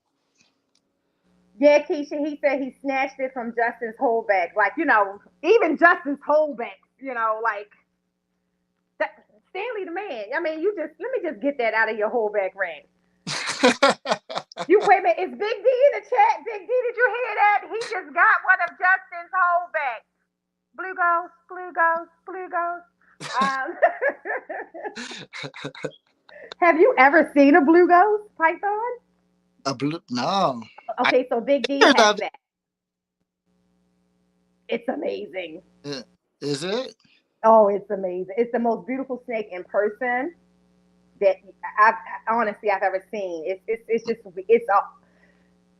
Yeah, Keisha, he said he snatched it from Justin's holdback. Like, even Justin's holdback, like that, Stanley the man. I mean, let me just get that out of your holdback rank. You wait a minute, is Big D in the chat? Big D, did you hear that? He just got one of Justin's holdbacks. Blue ghost, blue ghost, blue ghost. Um, have you ever seen a blue ghost python? A blue? No. I Okay, so Big D heard has of that. It's amazing. it. Is it? Oh, it's amazing. It's the most beautiful snake in person that I've ever seen. It's just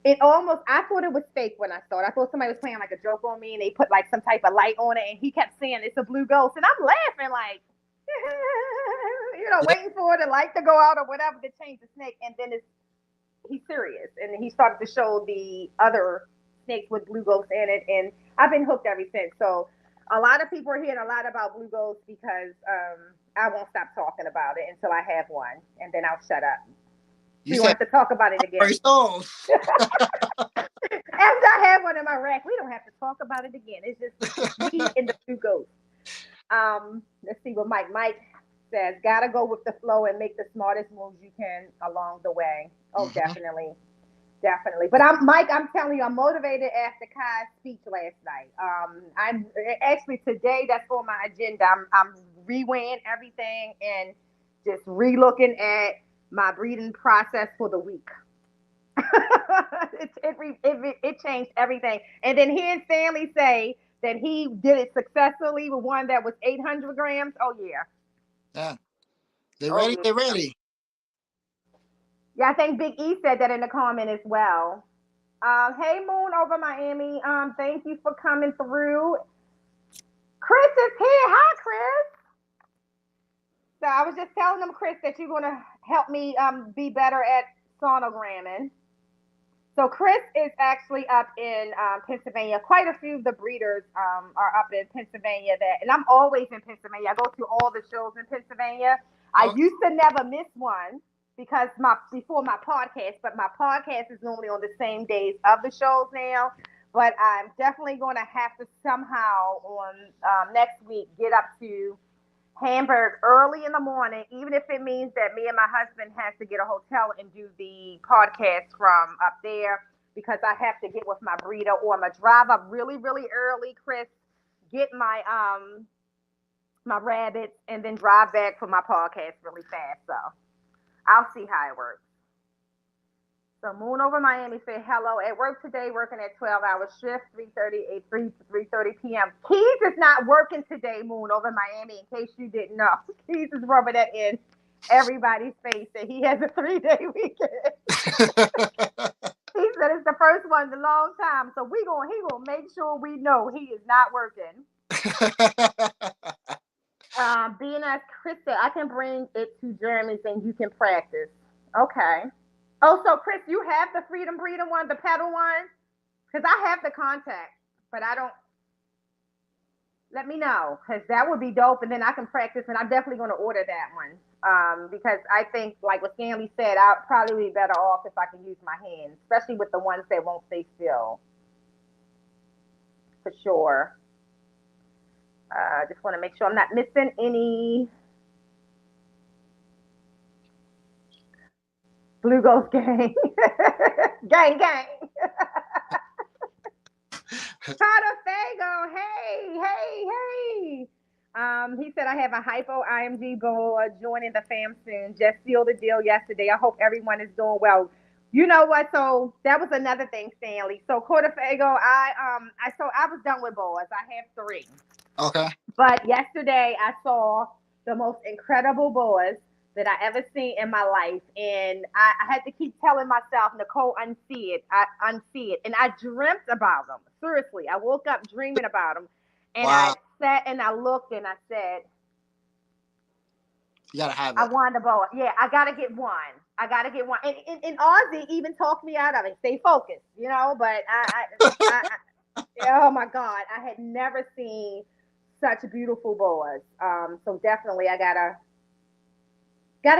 it almost I thought it was fake when I saw it. I thought somebody was playing like a joke on me and they put like some type of light on it and he kept saying it's a blue ghost and I'm laughing like Yeah. waiting for the light to go out or whatever to change the snake and then he's serious and he started to show the other snakes with blue ghosts in it and I've been hooked ever since. So a lot of people are hearing a lot about blue ghosts because I won't stop talking about it until I have one and then I'll shut up. You We said want to talk about it again. first on. After I have one in my rack, we don't have to talk about it again. It's just me and the two ghosts. Let's see what Mike says. Gotta go with the flow and make the smartest moves you can along the way. Oh, Mm-hmm. definitely. Definitely. But I'm telling you, I'm motivated after Kai's speech last night. I'm actually today that's on my agenda. I'm reweighing everything and just relooking at my breeding process for the week. It changed everything. And then hearing Stanley say that he did it successfully with one that was 800 grams. Oh yeah. Yeah. They Oh ready? yeah. They ready. Yeah, I think Big E said that in the comment as well. Hey Moon over Miami. Thank you for coming through. Chris is here. Hi, Chris. So I was just telling them, Chris, that you're gonna help me be better at sonogramming. So Chris is actually up in Pennsylvania. Quite a few of the breeders are up in Pennsylvania. And I'm always in Pennsylvania. I go to all the shows in Pennsylvania. I Okay. used to never miss one because before my podcast, but my podcast is normally on the same days of the shows now. But I'm definitely going to have to somehow on next week get up to Hamburg early in the morning, even if it means that me and my husband has to get a hotel and do the podcast from up there because I have to get with my breeder, or I'm gonna drive up really, really early, Chris, get my rabbits, and then drive back for my podcast really fast. So I'll see how it works. So Moon over Miami said hello at work today, working at 12-hour shift, 3:30 p.m. Keys is not working today, Moon over Miami, in case you didn't know. Keys is rubbing that in everybody's face that he has a 3-day weekend. He said it's the first one in a long time, so he gonna make sure we know he is not working. Being as Chris said, I can bring it to Jeremy's and you can practice. Okay. Oh, so Chris, you have the Freedom Breeder one, the pedal one? Because I have the contact, but I don't. Let me know, because that would be dope, and then I can practice, and I'm definitely going to order that one. Because I think, like what Stanley said, I'll probably be better off if I can use my hands, especially with the ones that won't stay still. For sure. I just want to make sure I'm not missing any. Blue Ghost Gang. Gang, gang. Carter Fago, hey. He said, I have a hypo IMG boa joining the fam soon. Just sealed the deal yesterday. I hope everyone is doing well. You know what? So that was another thing, Stanley. So Carter Fago, I was done with boas. I have 3. Okay. But yesterday I saw the most incredible boas that I ever seen in my life. And I had to keep telling myself, Nicole, unsee it. I unsee it. And I dreamt about them. Seriously. I woke up dreaming about them. And Wow. I sat and I looked and I said, You gotta have I it. want a boa. Yeah, I gotta get one. I gotta get one. And Ozzy even talked me out of it. Stay focused, but oh my God, I had never seen such beautiful boas. So definitely I gotta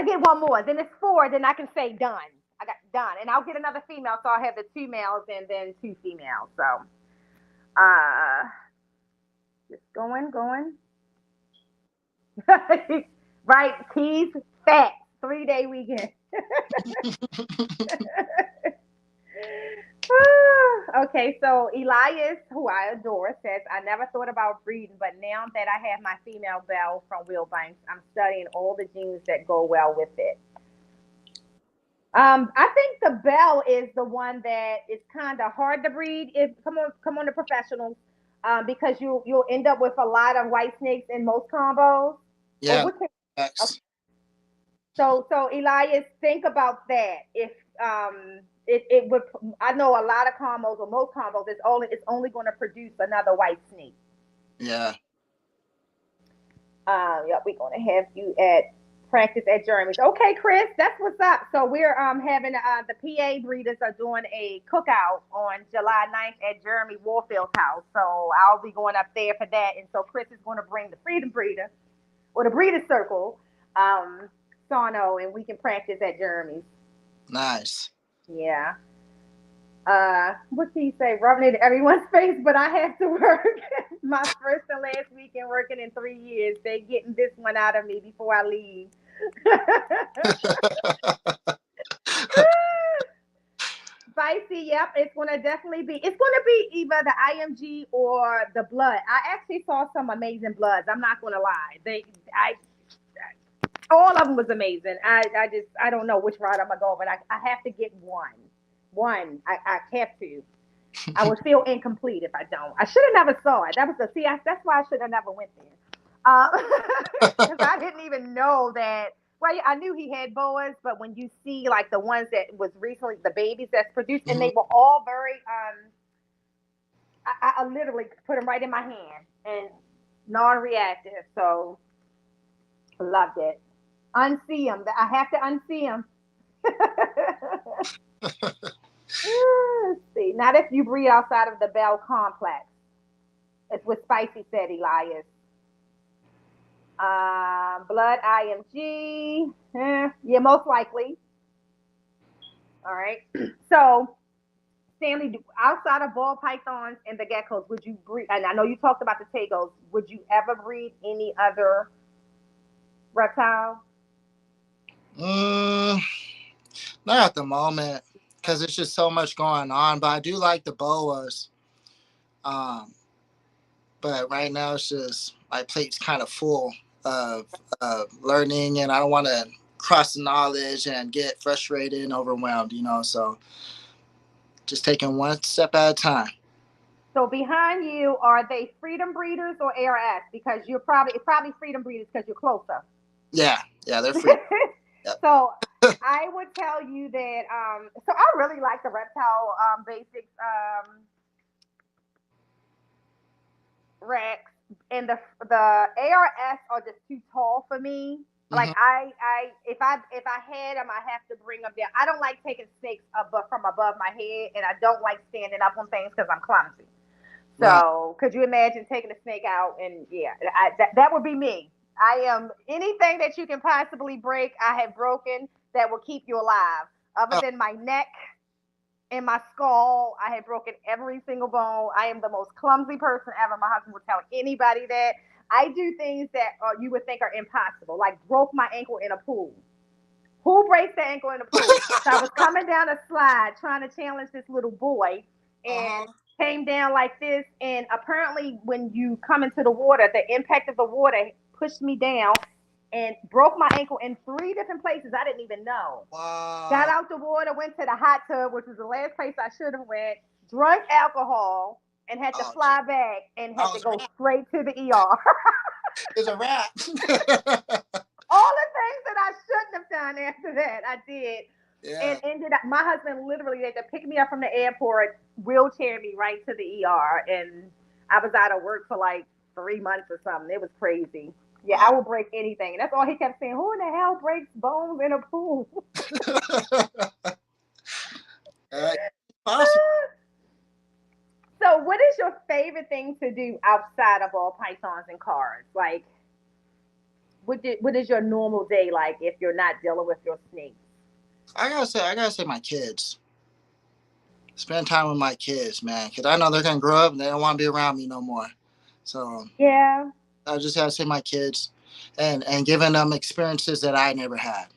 get one more. Then it's 4. Then I can say done. I got done, and I'll get another female. So I'll have the 2 males and then 2 females. So, just going. Right, Keys, fat, 3-day weekend. Okay, so Elias, who I adore, says, I never thought about breeding, but now that I have my female belle from Wilbanks, I'm studying all the genes that go well with it. I think the bell is the one that is kind of hard to breed. If come on the professionals, because you'll end up with a lot of white snakes in most combos. Or Yeah. what can, okay. Facts. So Elias, think about that. If it would, I know a lot of combos or most combos, it's only going to produce another white snake. Yeah. Yep, we're gonna have you at practice at Jeremy's. Okay, Chris, that's what's up. So we're having the PA breeders are doing a cookout on July 9th at Jeremy Warfield's house. So I'll be going up there for that. And so Chris is going to bring the Freedom Breeder or the Breeder Circle, Sono, and we can practice at Jeremy's. Nice. Yeah. What can you say? Rubbing it in everyone's face, but I have to work. My first and last weekend working in 3 years. They getting this one out of me before I leave. Spicy, yep. It's gonna definitely be. It's gonna be either the IMG or the blood. I actually saw some amazing bloods. I'm not gonna lie. All of them was amazing. I don't know which route I'm gonna go, but I have to get one. One, I have to. I would feel incomplete if I don't. I should have never saw it. That was the see. That's why I should have never went there. Because I didn't even know that. Well, yeah, I knew he had boas, but when you see like the ones that was recently the babies that's produced, and Hmm. they were all very I literally put them right in my hand and non-reactive. So loved it. Unsee them. I have to unsee them. Let's see. Not if you breed outside of the Bell complex. It's what Spicy said, Elias. Blood IMG. Yeah, most likely. All right. So, Stanley, outside of ball pythons and the geckos, would you breed? And I know you talked about the tagos. Would you ever breed any other reptile? Mm, not at the moment, because it's just so much going on. But I do like the boas. Um, but right now it's just my plate's kind of full of learning, and I don't want to cross the knowledge and get frustrated and overwhelmed. So just taking one step at a time. So behind you, are they freedom breeders or ARS? Because you're probably it's probably freedom breeders because you're closer. Yeah, yeah, they're free. Yep. So I would tell you that. So I really like the reptile basics Rex, and the ARS are just too tall for me. Like Hmm. if I had them, I have to bring them down. I don't like taking snakes above from above my head, and I don't like standing up on things because I'm clumsy. Right. So could you imagine taking a snake out? And yeah, that would be me. I am anything that you can possibly break. I have broken that will keep you alive. Other Oh, than my neck and my skull, I have broken every single bone. I am the most clumsy person ever. My husband would tell anybody that. I do things that you would think are impossible, like broke my ankle in a pool. Who breaks the ankle in the pool? So I was coming down a slide trying to challenge this little boy and uh-huh. came down like this. And apparently, when you come into the water, the impact of the water pushed me down and broke my ankle in three different places I didn't even know. Got Wow. out the water, went to the hot tub, which was the last place I should have went, drunk alcohol, and had to Oh, gee. fly back and I had to was go right. straight to the ER. It's a wrap. All the things that I shouldn't have done after that, I did. And Yeah. ended up, my husband literally had to pick me up from the airport, wheelchair me right to the ER. And I was out of work for like 3 months or something. It was crazy. Yeah, Wow. I will break anything. And that's all he kept saying. Who in the hell breaks bones in a pool? uh, Possible. So, what is your favorite thing to do outside of all pythons and cars? Like, what is your normal day like if you're not dealing with your snakes? I gotta say, my kids. Spend time with my kids, man, because I know they're gonna grow up and they don't want to be around me no more. So Yeah. I just gotta say my kids, and giving them experiences that I never had.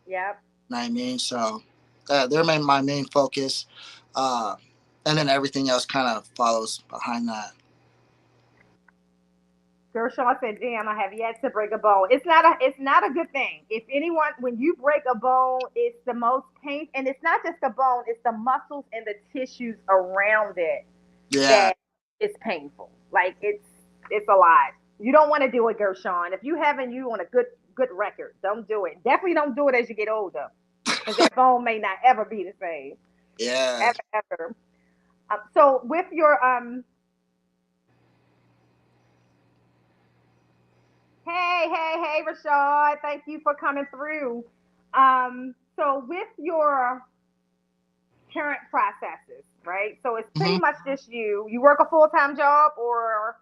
Yep. You know what I mean? So they're my main focus, uh, and then everything else kind of follows behind that. Gershaw said, "Damn, I have yet to break a bone. It's not a good thing. If anyone, when you break a bone, it's the most pain, and it's not just the bone; it's the muscles and the tissues around it Yeah. that is painful. Like it's a lot. You don't want to do it, Gershon. If you haven't, you on a good record. Don't do it. Definitely don't do it as you get older, because that bone may not ever be the same, Yeah. ever ever. So with your hey, Rashad. Thank you for coming through. So with your current processes, right? So it's pretty Hmm. much just you. You work a full time job, or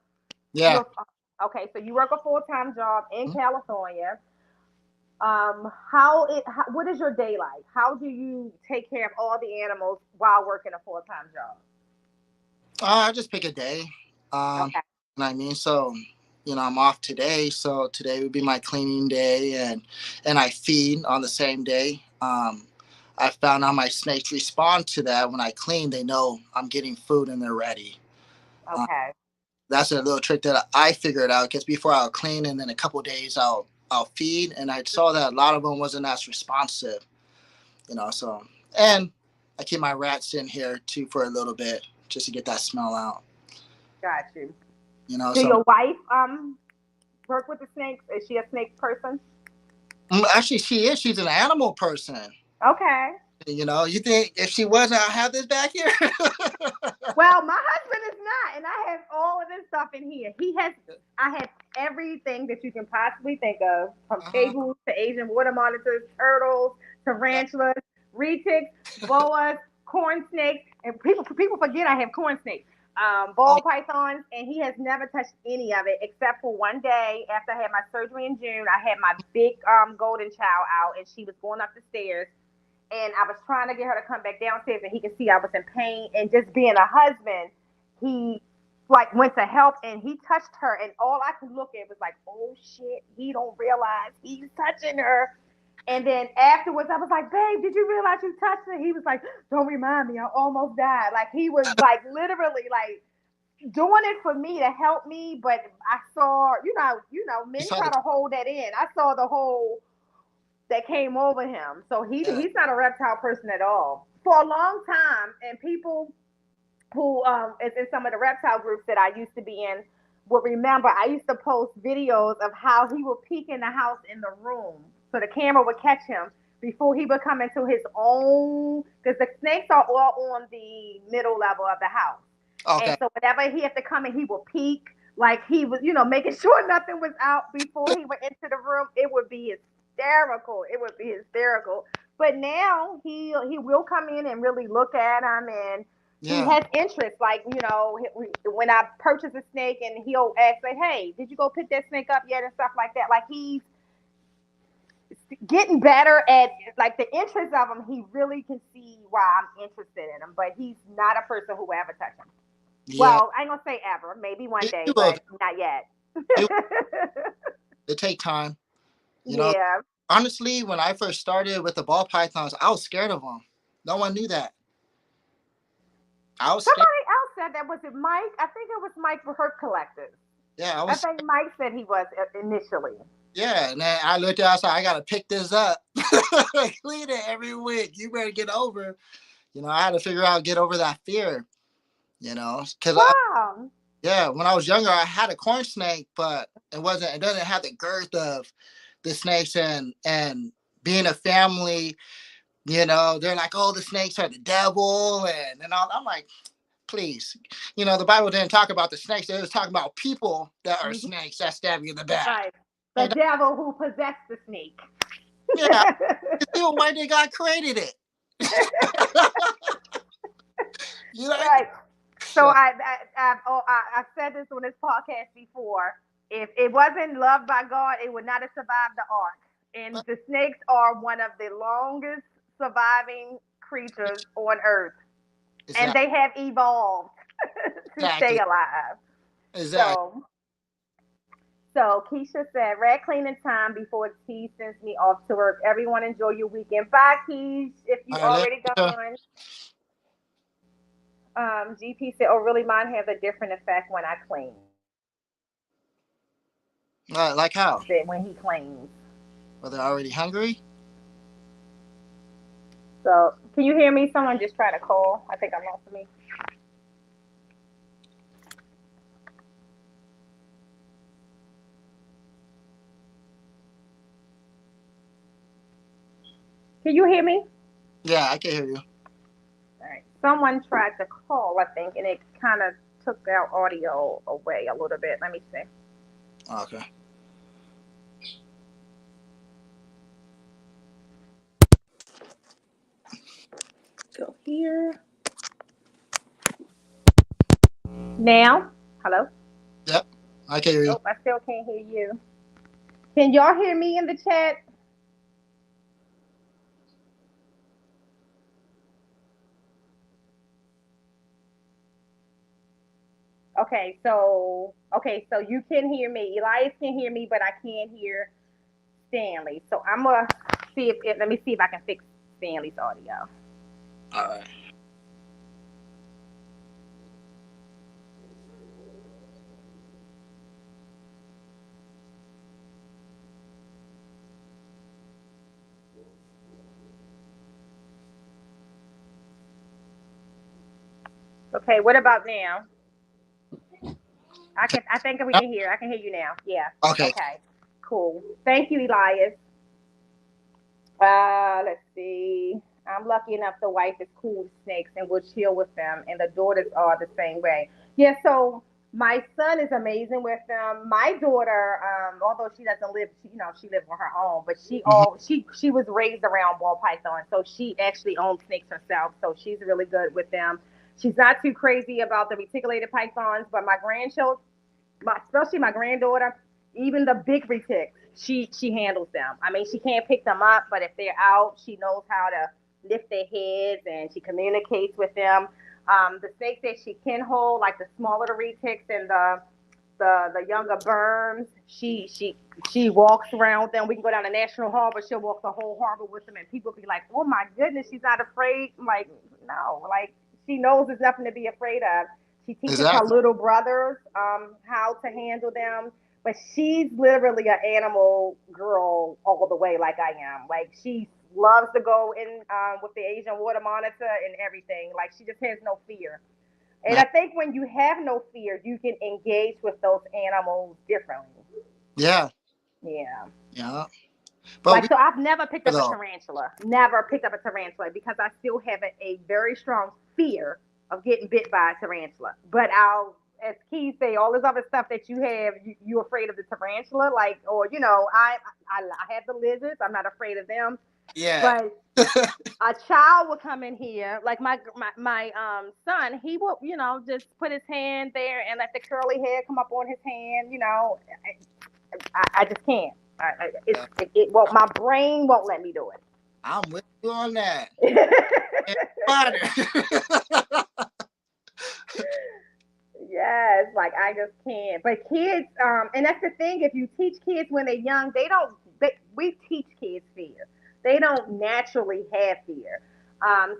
Yeah. you're okay. So you work a full time job in Mhm. California. What is your day like? How do you take care of all the animals while working a full-time job? I just pick a day. Um, Okay. and I mean, so I'm off today, so today would be my cleaning day, and I feed on the same day. I found out my snakes respond to that when I clean. They know I'm getting food and they're ready. Uh, Okay. that's a little trick that I figured out because before I'll clean and then a couple days I'll feed, and I saw that a lot of them wasn't as responsive. So and I keep my rats in here too for a little bit just to get that smell out. Got you. Do So your wife work with the snakes? Is she a snake person? actually she is. She's an animal person. Okay. You think if she wasn't, I have this back here. Well, my husband is not, and I have all of this stuff in here. I have everything that you can possibly think of, from Uh-huh. tables to Asian water monitors, turtles, tarantulas, retics, boas, corn snakes, and people forget I have corn snakes, Oh, ball pythons, and he has never touched any of it except for one day after I had my surgery in June. I had my big golden child out, and she was going up the stairs, and I was trying to get her to come back downstairs, and he could see I was in pain. And just being a husband, he like went to help, and he touched her, and all I could look at was like, oh shit, he don't realize he's touching her. And then afterwards, I was like, babe, did you realize you touched her? He was like, don't remind me, I almost died. Like he was like literally like doing it for me to help me, but I saw, you men saw try the to hold that in. I saw the whole that came over him. So yeah. he's not a reptile person at all. For a long time, and people who is in some of the reptile groups that I used to be in would remember I used to post videos of how he would peek in the house in the room. So the camera would catch him before he would come into his own, because the snakes are all on the middle level of the house. And Okay. so whenever he had to come in, he would peek like he was, making sure nothing was out before he went into the room. It would be hysterical. It would be hysterical. But now he will come in and really look at him, and he Yeah. has interest. Like, when I purchase a snake, and he'll ask, like, hey, did you go pick that snake up yet, and stuff like that. Like, he's getting better at, like, the interest of him. He really can see why I'm interested in him, but he's not a person who will ever touch him. Yeah. Well, I ain't gonna say ever. Maybe one day, You will. but not yet. You, it take time. You know. Yeah. Honestly, when I first started with the ball pythons, I was scared of them. No one knew that. I was scared. Somebody else said that. Was it Mike? I think it was Mike for Herb Collectors. Yeah, I I was. think Mike said he was initially. Yeah, and then I looked at. I said, I gotta pick this up, clean it every week. You better get over. I had to figure out get over that fear. Because Wow. yeah, when I was younger, I had a corn snake, but it doesn't have the girth of the snakes, and being a family, they're like, oh, the snakes are the devil, and all. I'm like, please, the Bible didn't talk about the snakes. It was talking about people that are Mhm. snakes that stab you in the back. Right. The And devil who possessed the snake. yeah, it's still why they God created it. you know, Right. So so I've said this on this podcast before. If it wasn't loved by God, it would not have survived the ark. And the snakes are one of the longest surviving creatures on Earth, and exactly, they have evolved to stay exactly, alive. exactly. So, so Keisha said, "Red cleaning time before T sends me off to work. Everyone enjoy your weekend. Bye, Keish. If you All right, already gone." GP said, "Oh, really? Mine has a different effect when I clean like how? than when he cleans." Were they already hungry? So, can you hear me? Someone just tried to call. I think I lost me. Can you hear me? Yeah, I can hear you. All right. Someone tried to call, I think, and it kind of took our audio away a little bit. Let me see. Okay. Go here. Now? Hello? Yep, I can hear you. Nope, I still can't hear you. Can y'all hear me in the chat? Okay, so you can hear me. Elias can hear me, but I can't hear Stanley. So I'm gonna see if let me see if I can fix Stanley's audio. All right. Okay, what about now? I think we can hear. I can hear you now. Yeah. Okay. Okay. Cool. Thank you, Elias. Let's see. I'm lucky enough the wife is cool with snakes and will chill with them, and the daughters are the same way. Yeah, so my son is amazing with them. My daughter, although she doesn't live, she lives on her own, but Mhm. she was raised around ball pythons, so she actually owns snakes herself. So she's really good with them. She's not too crazy about the reticulated pythons, but my grandchildren, especially my granddaughter, even the big retics, she handles them. I mean, she can't pick them up, but if they're out, she knows how to lift their heads and she communicates with them. The snakes that she can hold, like the smaller the retics and the younger berms, she walks around with them. We can go down to National Harbor. She'll walk the whole harbor with them, and people be like, "Oh my goodness, she's not afraid." I'm like, no, like she knows there's nothing to be afraid of. She teaches her Exactly. little brothers how to handle them, but she's literally an animal girl all the way, like I am. Like she loves to go in with the Asian water monitor and everything. Like she just has no fear. And Man. I think when you have no fear, you can engage with those animals differently. Yeah. Yeah. Yeah. But Like, we so I've never picked up a though. tarantula. Never picked up a tarantula because I still have a very strong fear of getting bit by a tarantula. But as Keith say, all this other stuff that you have, you're afraid of the tarantula, like, or I have the lizards. I'm not afraid of them. Yeah. But a child will come in here, like my son, he will, just put his hand there and let the curly hair come up on his hand. I just can't. It won't. My brain won't let me do I'm with you on that. it. And water. Yes, like I just can't. But kids, and that's the thing. If you teach kids when they're young, they don't. We teach kids fear. They don't naturally have fear.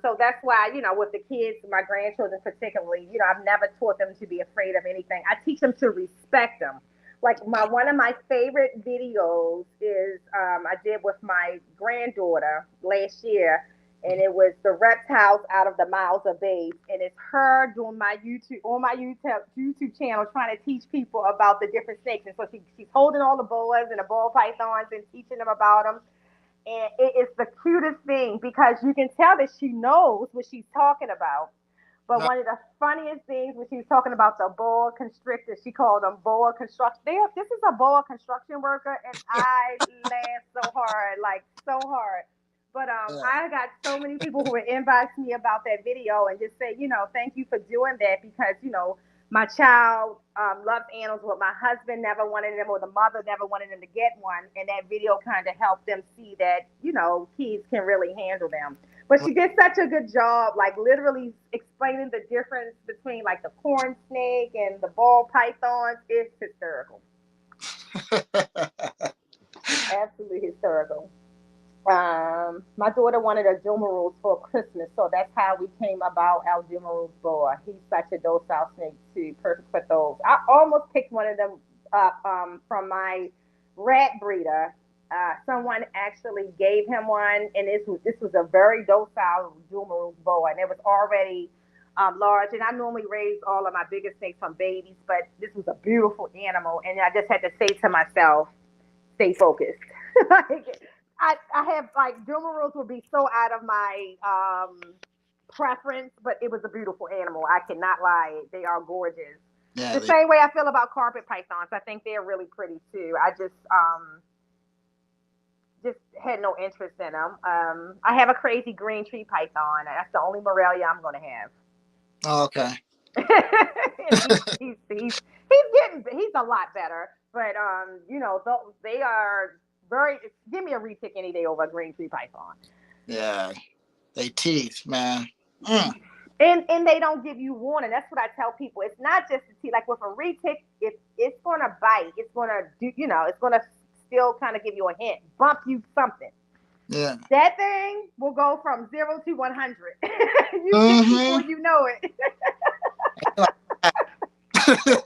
So that's why, with the kids, my grandchildren particularly, I've never taught them to be afraid of anything. I teach them to respect them. Like one of my favorite videos is I did with my granddaughter last year, and it was the reptiles out of the mouths of babes, and it's her doing my YouTube channel trying to teach people about the different snakes, and so she's holding all the boas and the ball pythons and teaching them about them, and it is the cutest thing because you can tell that she knows what she's talking about. But No, one of the funniest things when she was talking about the boa constrictor, she called them boa construction. This is a boa construction worker, and I laughed so hard, like so hard. But yeah. I got so many people who would inbox me about that video and just say, thank you for doing that because my child loves animals, but my husband never wanted them, or the mother never wanted them to get one, and that video kind of helped them see that kids can really handle them. But she did such a good job, like literally explaining the difference between like the corn snake and the ball pythons. It's hysterical, absolutely hysterical. My daughter wanted a Dumaroos for Christmas, so that's how we came about our Dumaroos boa. He's such a docile snake too, perfect for those. I almost picked one of them up from my rat breeder. Someone actually gave him one, and this was a very docile Dumaroos boa, and it was already large. And I normally raise all of my biggest snakes from babies, but this was a beautiful animal, and I just had to say to myself, stay focused. Like I have like Duma rules would be so out of my preference, but it was a beautiful animal. I cannot lie; they are gorgeous. Yeah. The same way I feel about carpet pythons. I think they're really pretty too. I just had no interest in them. I have a crazy green tree python. That's the only Morelia I'm going to have. Oh, okay. And he's a lot better. But they are very. Give me a repick any day over a green tree python. Yeah. They teeth, man. Mm. And they don't give you warning. That's what I tell people. It's not just the teeth. Like with a re-tick, if it's gonna bite, it's gonna do. It's gonna still kind of give you a hint, bump you something. Yeah. That thing will go from 0 to 100. You tick before Mm-hmm. you know it. Like,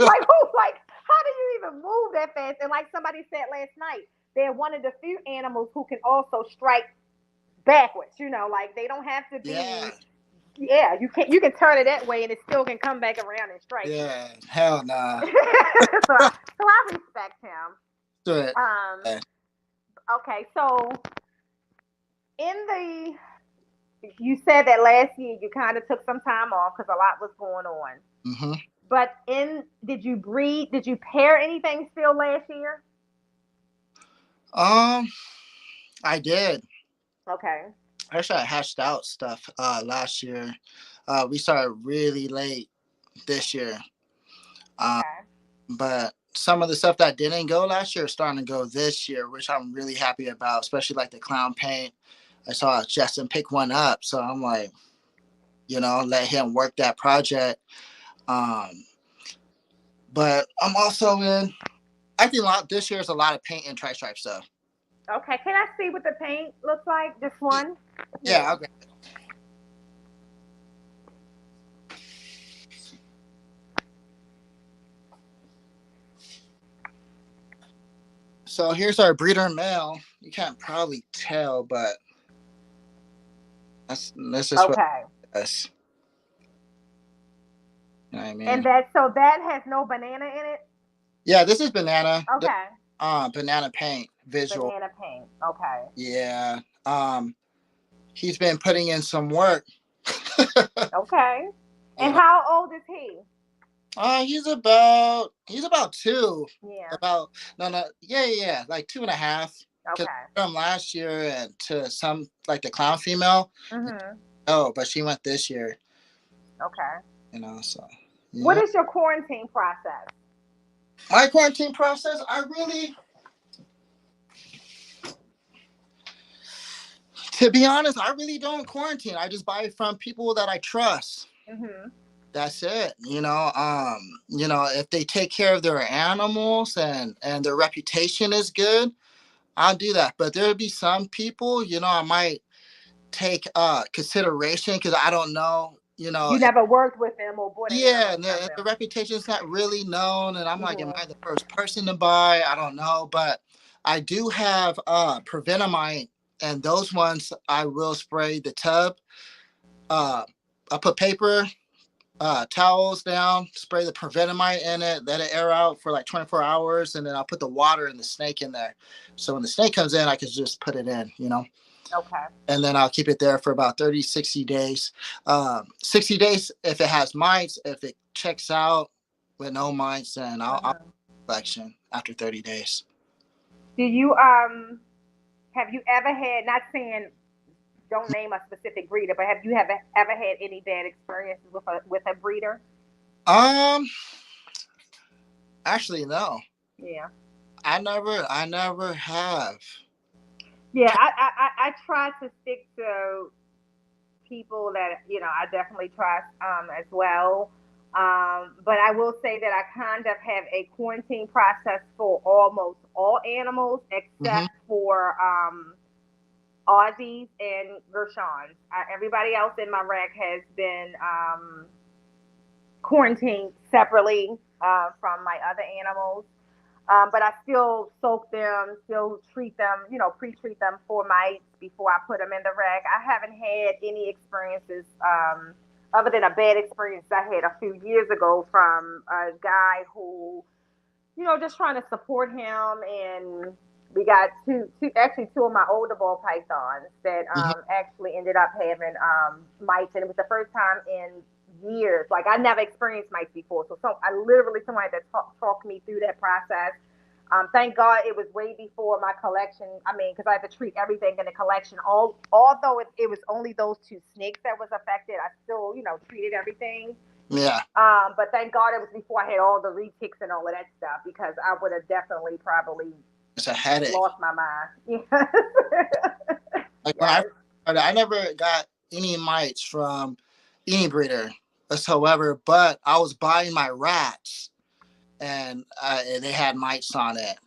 Like who? Like how do you even move that fast? And like somebody said last night, they're one of the few animals who can also strike backwards. Like they don't have to yeah. be. Yeah, you can turn it that way and it still can come back around and strike you. Yeah. Hell nah. So I respect him. Sure. Um. Okay, so in you said that last year you kind of took some time off because a lot was going on. Mm-hmm. But did you breed? Did you pair anything still last year? Um, I did. Okay. Actually, I hashed out stuff last year. We started really late this year. Um, Okay. but some of the stuff that didn't go last year is starting to go this year, which I'm really happy about, especially like the clown paint. I saw Justin pick one up, so I'm like, let him work that project. Um, but I'm also in. I think this year is a lot of paint and tri-stripe stuff. Okay. Can I see what the paint looks like? Just one? Yeah, Yeah. okay. So here's our breeder male. You can't probably tell, but this is what Okay. it is. You know what I And mean? that has no banana in it? Yeah, this is banana. Okay. Banana paint visual. Banana paint. Okay. Yeah. He's been putting in some work. Okay. you And know. how old is he? He's about two. Yeah. About no yeah, like 2.5. Cause Okay. from last year and to some like the clown female. Mhm. Oh, but she went this year. Okay. So What yeah. is your quarantine process? My quarantine process, I really, to be honest, I really don't quarantine. I just buy it from people that I trust. Mhm. That's it. If they take care of their animals and their reputation is good, I'll do that. But there'll be some people, I might take consideration because I don't know, You never worked with them or bought yeah, animals and from the them. reputation is not really known, and I'm like, am Mhm. I the first person to buy? I don't know, but I do have Prevenamine, and those ones I will spray the tub. Uh, I put paper towels down, spray the Prevenamine in it, let it air out for like 24 hours, and then I'll put the water and the snake in there. So when the snake comes in, I can just put it in. Okay. And then I'll keep it there for about 30, 60 days. 60 days if it has mites. If it checks out with no mites, then I'll Mhm. collection after 30 days. Do you have you ever had, not saying don't name a specific breeder, but have you ever had any bad experiences with a breeder? Um, Actually, no. Yeah. I never have. Yeah, I try to stick to people that I definitely trust as well. But I will say that I kind of have a quarantine process for almost all animals Mm-hmm. except for Aussies and Gershons. Everybody else in my rack has been quarantined separately from my other animals. But I still soak them, still treat them, pre-treat them for mites before I put them in the rack. I haven't had any experiences other than a bad experience I had a few years ago from a guy who, just trying to support him, and we got actually two of my older ball pythons that Mm-hmm. actually ended up having mites, and it was the first time in years. Like I never experienced mites before, so I literally somebody that talked me through that process. Thank God it was way before my collection. I mean, because I had to treat everything in the collection. Although it was only those two snakes that was affected, I still, treated everything. Yeah, But thank God it was before I had all the reticks and all of that stuff because I would have definitely probably it's a headache. lost my mind. Yes. Like when I Yes. started, I never got any mites from any breeder whatsoever. But I was buying my rats, and they had mites on it.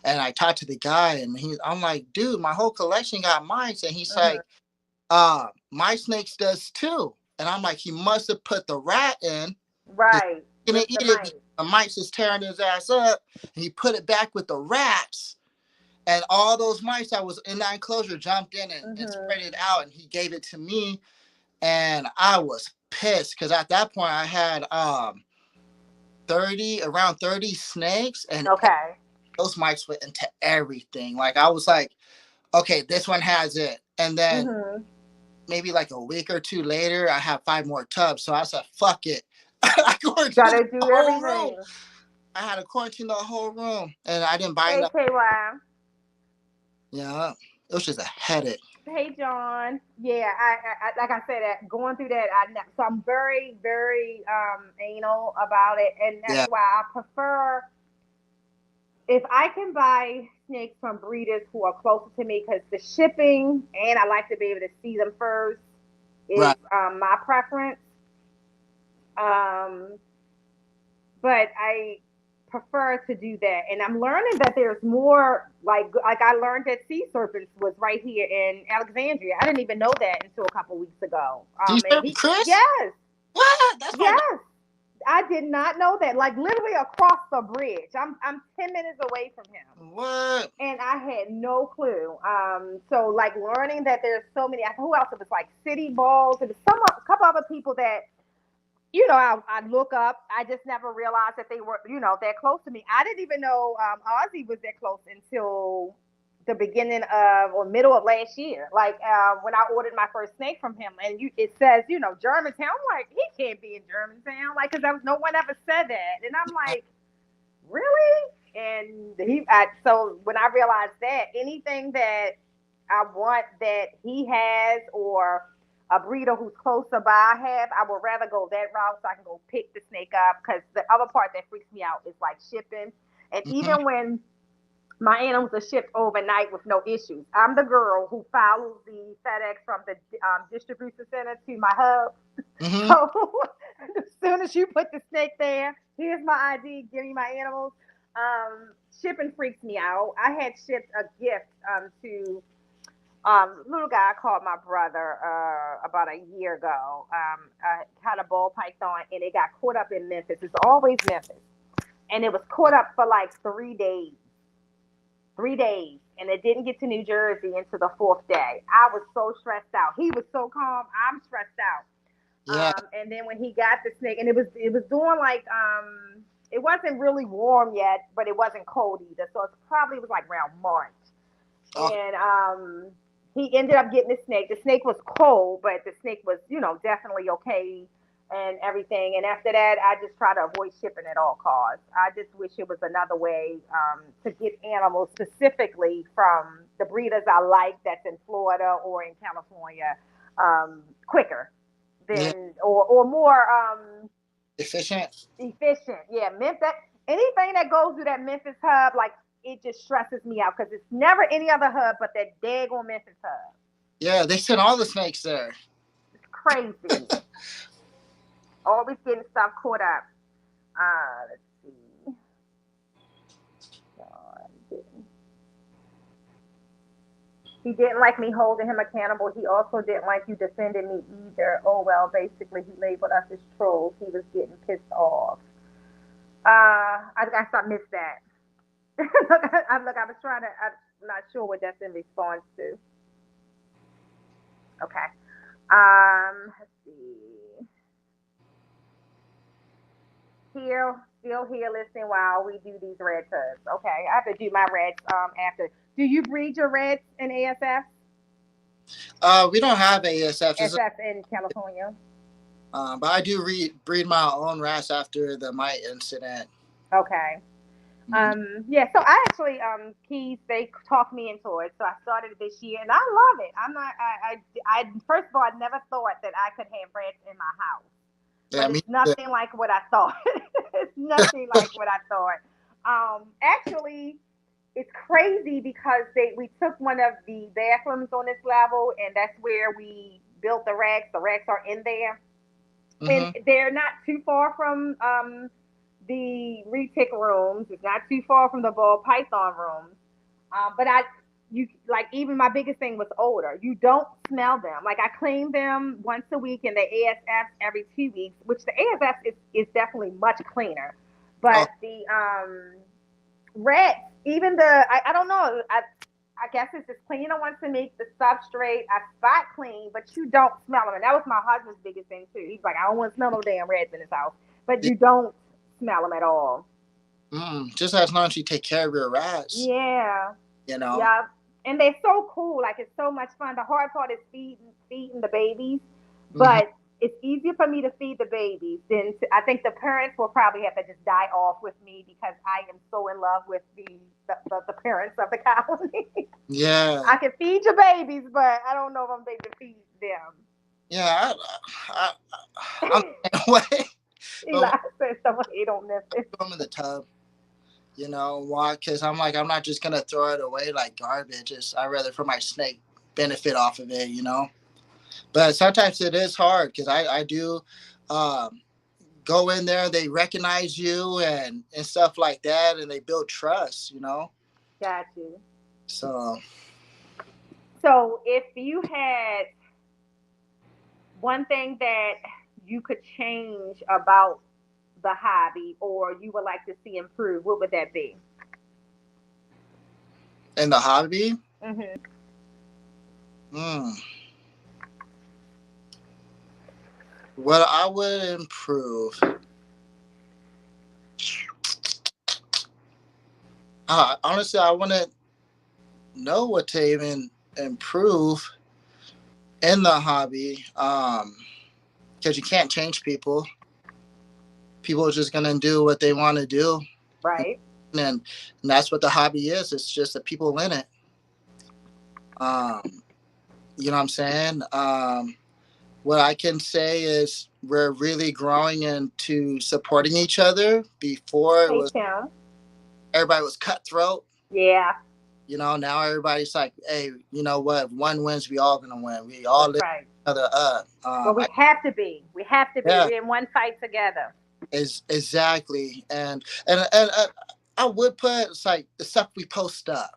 And I talked to the guy, and I'm like, dude, my whole collection got mites, and he's Mm-hmm. like, my snakes does too. And I'm like, he must have put the rat in because Right. he's gonna With the eat it because mice. the mites is tearing his ass up. And he put it back with the rats. And all those mice that was in that enclosure jumped in and Mm-hmm. spread it out. And he gave it to me. And I was pissed because at that point I had 30 snakes, and Okay. those mics went into everything. Like I was like, okay, this one has it. And then Mm-hmm. maybe like a week or two later, I have 5 more tubs. So I said, fuck it. I quarantined Gotta the do whole room. everything. I had to quarantine the whole room, and I didn't buy Hey, enough. KY. Yeah, it was just a headache. Hey, John. Yeah, I like I said, going through that, so I'm very, very anal about it, and that's Yeah. why I prefer if I can buy snakes from breeders who are closer to me, because the shipping and I like to be able to see them first is Right. my preference. Um, but I prefer to do that. And I'm learning that there's more like I learned that sea serpents was right here in Alexandria. I didn't even know that until a couple weeks ago. And T-shirt, he Chris? yes, What? That's my dog. yes. I did not know that. Like literally across the bridge. I'm 10 minutes away from him. What? And I had no clue. So like learning that there's so many. Who else? It was like City Balls. It was a couple other people that I look up. I just never realized that they were, that close to me. I didn't even know Ozzy was that close until the beginning of or middle of last year. Like when I ordered my first snake from him, and it says, Germantown. I'm like, he can't be in Germantown, like, because no one ever said that, and I'm like, really? And so when I realized that anything that I want that he has or a breeder who's closer by have, I would rather go that route so I can go pick the snake up. Because the other part that freaks me out is like shipping. And Mm-hmm. even when my animals are shipped overnight with no issues, I'm the girl who follows the FedEx from the distribution center to my hub. Mm-hmm. So as soon as you put the snake there, here's my ID, give me my animals. Shipping freaks me out. I had shipped a gift to little guy I called my brother about a year ago. I had a ball python and it got caught up in Memphis. It's always Memphis, and it was caught up for like 3 days. 3 days, and it didn't get to New Jersey until the fourth day. I was so stressed out. He was so calm. I'm stressed out. Yeah. And then when he got the snake, and it was doing like it wasn't really warm yet, but it wasn't cold either. So it probably was like around March. Okay. And he ended up getting the snake. The snake was cold, but the snake was, definitely okay and everything. And after that, I just try to avoid shipping at all costs. I just wish it was another way to get animals specifically from the breeders I like that's in Florida or in California quicker Yeah. than or more Efficient. efficient. Yeah, Memphis. Anything that goes through that Memphis hub, like it just stresses me out because it's never any other hub but that daggone Memphis hub. Yeah, they sent all the snakes there. It's crazy. Always getting stuff caught up. Let's see. He didn't like me holding him accountable. He also didn't like you defending me either. Oh well, basically he labeled us as trolls. He was getting pissed off. I guess I missed that. Look, I was trying to. I'm not sure what that's in response to. Okay. Let's see. Still here listening while we do these red tubs. Okay, I have to do my reds after. Do you breed your reds in ASF? We don't have ASFs, SF in California. but I do breed my own rats after the mite incident. Okay. Mhm. Yeah, so I actually Keys they talked me into it, so I started it this year, and I love it. I'm not. I first of all, I never thought that I could have rats in my house, Yeah, but me it's too. nothing like what I thought. It's nothing like what I thought. Actually, it's crazy because we took one of the bathrooms on this level, and that's where we built the racks. The racks are in there, And Mm-hmm. they're not too far from the retic rooms. It's not too far from the ball python rooms. But you like even my biggest thing was odor. You don't smell them. Like I clean them once a week, and the ASF every 2 weeks, which the ASF is definitely much cleaner. Oh, But the rats, even I don't know. I guess it's just cleaner once to make the substrate. I spot clean, but you don't smell them. And that was my husband's biggest thing too. He's like, I don't want to smell no damn rats in his house, but yeah. you don't smell them at all. Just as long as you take care of your rats, Yeah, you know. yeah. And they're so cool. Like it's so much fun. The hard part is feeding the babies, Mm-hmm. but it's easier for me to feed the babies than I think the parents will probably have to just die off with me because I am so in love with the parents of the colony. Yeah, I can feed your babies, but I don't know if I'm able to feed them. yeah. I, I'm the same way. Eli But says someone he don't miss it. throw them in the tub, you know why? Because I'm like, I'm not just gonna throw it away like garbage. I rather for my snake benefit off of it, you know. But sometimes it is hard because I do um, go in there, they recognize you and stuff like that, and they build trust, you know. Got you. So So if you had one thing that you could change about the hobby or you would like to see improve, what would that be? in the hobby, Hmm. hmm, what I would improve. Honestly, I wouldn't know what to even improve in the hobby. Because you can't change people. People are just gonna do what they want to do, and, Right. and that's what the hobby is. It's just the people in it. Um, you know what I'm saying? What I can say is we're really growing into supporting each other. Before it Hey, was Tim. everybody was cutthroat. Yeah, You know, now everybody's like, hey, you know what? If one wins, we all gonna win. We all that's lift right. each other up. Well, we have to be. We have to be. Yeah, We're in one fight together. is exactly. And I would put it's like the stuff we post up.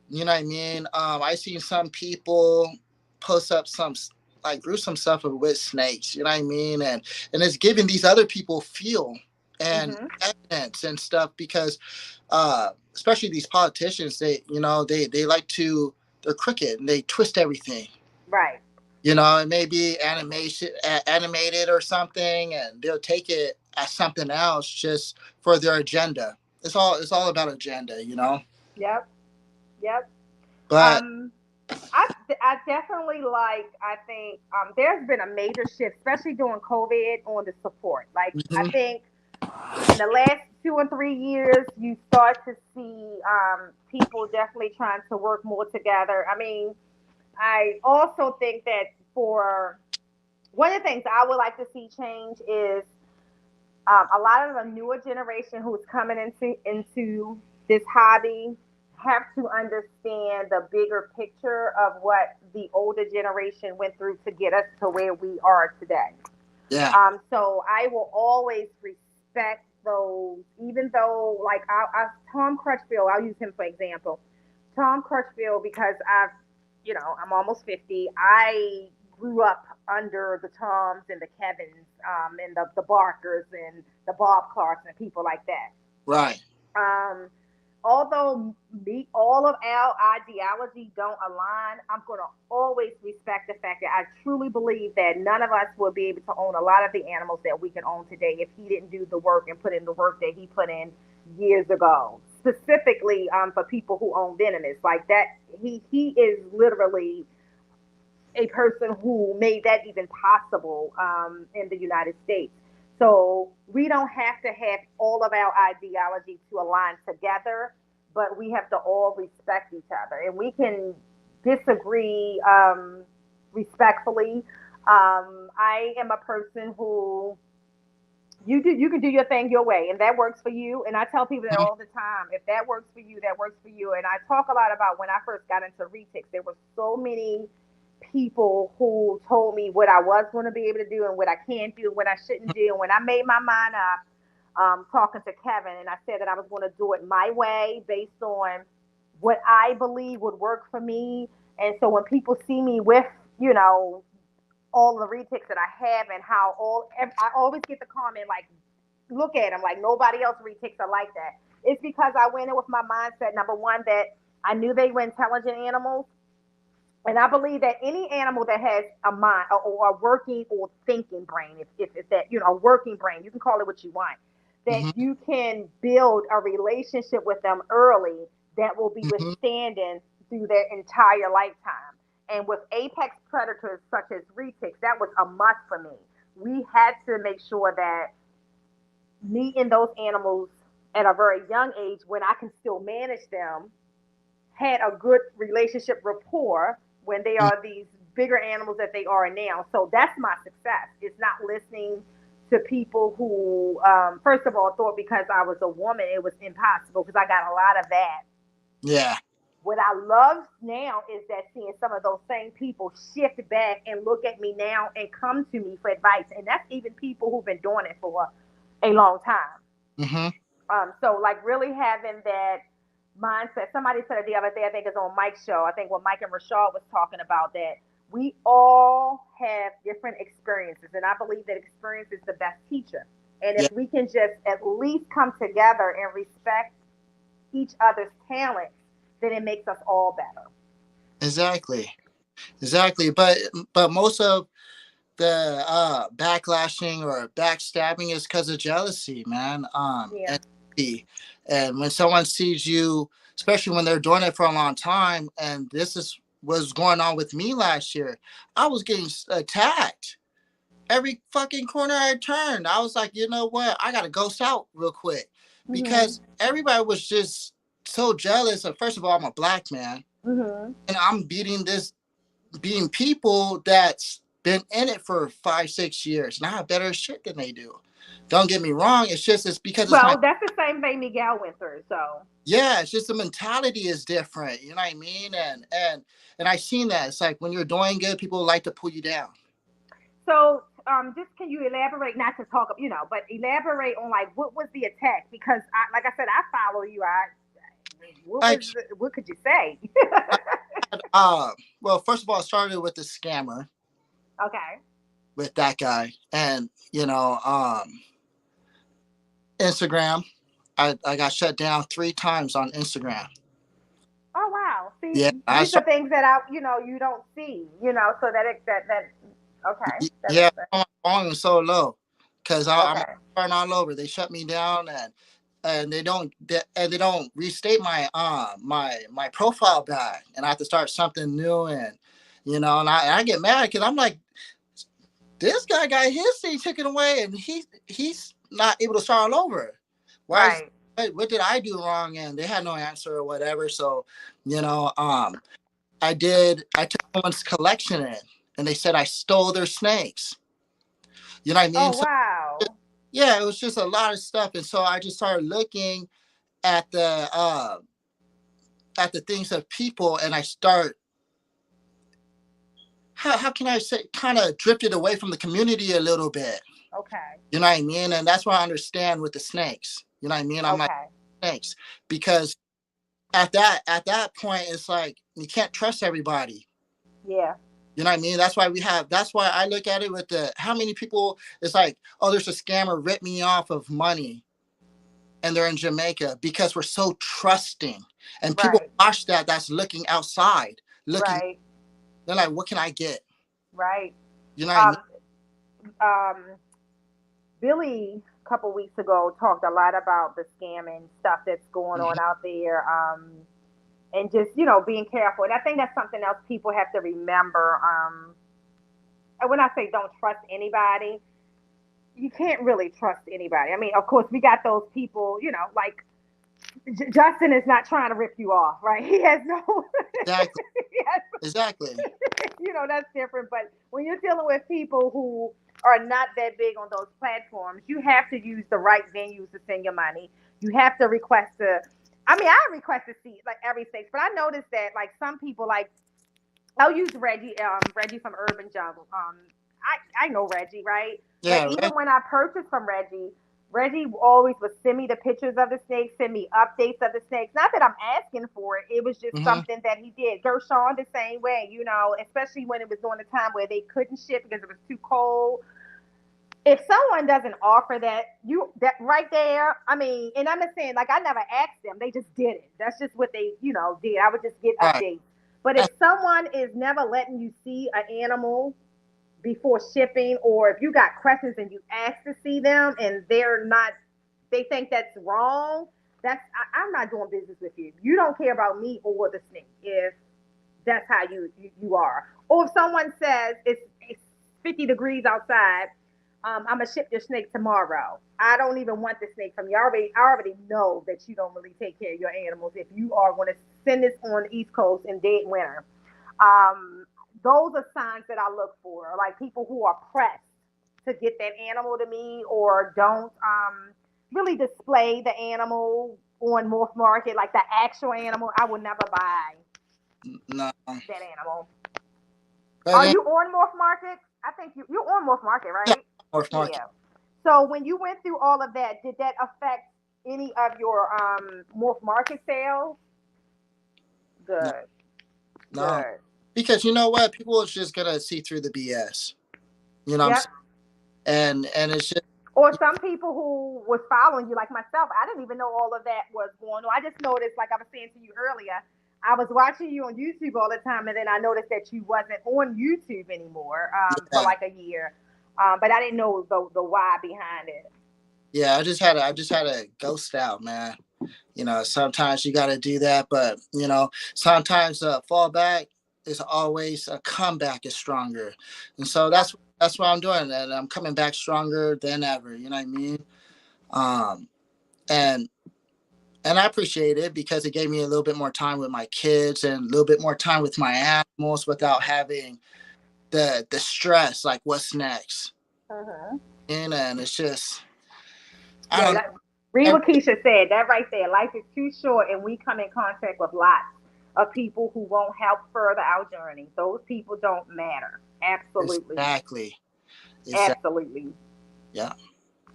You know what I mean? I seen some people post up some like gruesome stuff with snakes. You know what I mean? And it's giving these other people fuel and Hmm. evidence and stuff because especially these politicians, they like to they're crooked and they twist everything. Right. You know, it may be animated or something, and they'll take it as something else just for their agenda. It's all about agenda, you know. Yep. Yep. But Um, I definitely like. I think there's been a major shift, especially during COVID, on the support. Like I mhm, think in the last 2 or 3 years, you start to see people definitely trying to work more together. I mean, I also think that for one of the things I would like to see change is a lot of the newer generation who's coming into this hobby have to understand the bigger picture of what the older generation went through to get us to where we are today. yeah, So I will always respect those, even though, like, Tom Crutchfield, I'll use him for example. Tom Crutchfield, because I'm almost 50. I grew up under the Toms and the Kevins, and the Barkers and the Bob Clarks and people like that. right. Um, Although all of our ideology don't align, I'm going to always respect the fact that I truly believe that none of us will be able to own a lot of the animals that we can own today if he didn't do the work and put in the work that he put in years ago. Specifically, for people who own venomous like that, he is literally a person who made that even possible in the United States. So we don't have to have all of our ideology to align together, but we have to all respect each other, and we can disagree respectfully. I am a person who you can do your thing your way, and that works for you. And I tell people that Mhm. all the time. If that works for you, that works for you. And I talk a lot about when I first got into retics. There were so many people who told me what I was going to be able to do and what I can't do, what I shouldn't do. And when I made my mind up, talking to Kevin, and I said that I was going to do it my way based on what I believe would work for me. And so when people see me with, you know, all the retakes that I have and how I always get the comment like, look at them like nobody else retakes are like that. It's because I went in with my mindset, number one, that I knew they were intelligent animals. And I believe that any animal that has a mind or a working or thinking brain, if it's that, you know, a working brain, you can call it what you want, that Mm-hmm. you can build a relationship with them early that will be Mm-hmm. withstanding through their entire lifetime. And with apex predators such as retics, that was a must for me. We had to make sure that meeting those animals at a very young age when I can still manage them had a good relationship rapport when they are these bigger animals that they are now. So that's my success. It's not listening to people who, first of all, thought because I was a woman it was impossible because I got a lot of that. Yeah. What I love now is that seeing some of those same people shift back and look at me now and come to me for advice. And that's even people who've been doing it for a long time. Mm-hmm. So like really having that mindset. Somebody said it the other day, I think it's on Mike's show. I think when Mike and Rashad was talking about that, we all have different experiences. And I believe that experience is the best teacher. And Yeah. if we can just at least come together and respect each other's talents, then it makes us all better. Exactly. Exactly. But most of the backlashing or backstabbing is because of jealousy, man. Yeah. And when someone sees you, especially when they're doing it for a long time, and this is was going on with me last year, I was getting attacked every fucking corner I turned. I was like, you know what? I gotta ghost out real quick Mhm. because everybody was just so jealous. And first of all, I'm a black man, Mhm. and I'm beating people that's been in it for 5, 6 years, and I have better shit than they do. Don't get me wrong. It's because it's my Well, that's the same thing Miguel went through. So yeah. It's just the mentality is different. You know what I mean? And I seen that. It's like when you're doing good, people like to pull you down. just can you elaborate, not to talk, but elaborate on like what was the attack? Because like I said, I follow you. Like what could you say? well, first of all, it started with the scammer Okay. with that guy, and Instagram. I got shut down 3 times on Instagram. Oh wow. See, Yeah, I these are started. things that you don't see. So that okay. That Yeah, makes sense. my volume is so low because I'm Okay. turn all over. They shut me down and they don't restate my profile back, and I have to start something new. And I get mad because I'm like, this guy got his thing taken away and he's not able to start all over. Why is Right. what did I do wrong? And they had no answer or whatever. So you know um I took someone's collection in, and they said I stole their snakes. You know what I Oh mean? So wow. yeah, it was just a lot of stuff, and so I just started looking at the things of people, and I start how can I say kind of drifted away from the community a little bit. Okay. You know what I mean? And that's what I understand with the snakes. You know what I mean? I'm like Okay. snakes because at that point it's like you can't trust everybody. Yeah. You know what I mean? That's why I look at it with the how many people it's like, oh, there's a scammer ripped me off of money and they're in Jamaica because we're so trusting. And people Right. watch that's looking outside, looking, Right. they're like, what can I get? Right. You know what I mean? Um. Um. Billy a couple weeks ago talked a lot about the scamming stuff that's going on Mm-hmm. out there, and just being careful. And I think that's something else people have to remember. And when I say don't trust anybody, you can't really trust anybody. I mean, of course, we got those people, like Justin is not trying to rip you off, right? He has no, Exactly. he has, Exactly. that's different. But when you're dealing with people who are not that big on those platforms, you have to use the right venues to send your money. You have to request I request to see like every state, but I noticed that like some people like I'll use Reggie, Reggie from Urban Jungle. I know Reggie, right? But Yeah, even right. when I purchased from Reggie, Reggie always would send me the pictures of the snakes, send me updates of the snakes. Not that I'm asking for it. It was just Mm-hmm. something that he did. Gershon the same way, you know, especially when it was during the time where they couldn't ship because it was too cold. If someone doesn't offer that, you that right there, I mean, and I'm not saying like I never asked them, they just did it. That's just what they, you know, did. I would just get Right. updates. But if That's someone is never letting you see an animal before shipping, or if you got questions and you ask to see them and they're not, they think that's wrong, I'm not doing business with you. You don't care about me or the snake if that's how you are. Or if someone says it's 50 degrees outside, I'm gonna ship your snake tomorrow. I don't even want the snake from you. I already know that you don't really take care of your animals if you are going to send this on the East Coast in dead winter. Um, those are signs that I look for, like people who are pressed to get that animal to me or don't really display the animal on Morph Market, like the actual animal. I will never buy no. that animal. But Are then, you on Morph Market? I think you're on Morph Market, yeah, right? North Market. Yeah. So when you went through all of that, did that affect any of your Morph Market sales? No, Good, no. good. Because you know what? People is just gonna see through the BS. You know what I'm Yep. saying? And it's just Or some people who was following you, like myself, I didn't even know all of that was going on. I just noticed, like I was saying to you earlier, I was watching you on YouTube all the time, and then I noticed that you wasn't on YouTube anymore for yeah. like a year. But I didn't know the why behind it. Yeah, I just had a ghost out, man. You know, sometimes you got to do that, but you know, sometimes a fallback is always a comeback is stronger, and so Yep. that's what I'm doing, and I'm coming back stronger than ever. You know what I mean? Um, and I appreciate it because it gave me a little bit more time with my kids and a little bit more time with my animals without having the stress like what's next. Uh-huh. And it's just I Yeah, don't know. that, read Every, what Keisha said. That right there. Life is too short, and we come in contact with lots of people who won't help further our journey. Those people don't matter. Absolutely. exactly. Exactly. Absolutely. Yeah.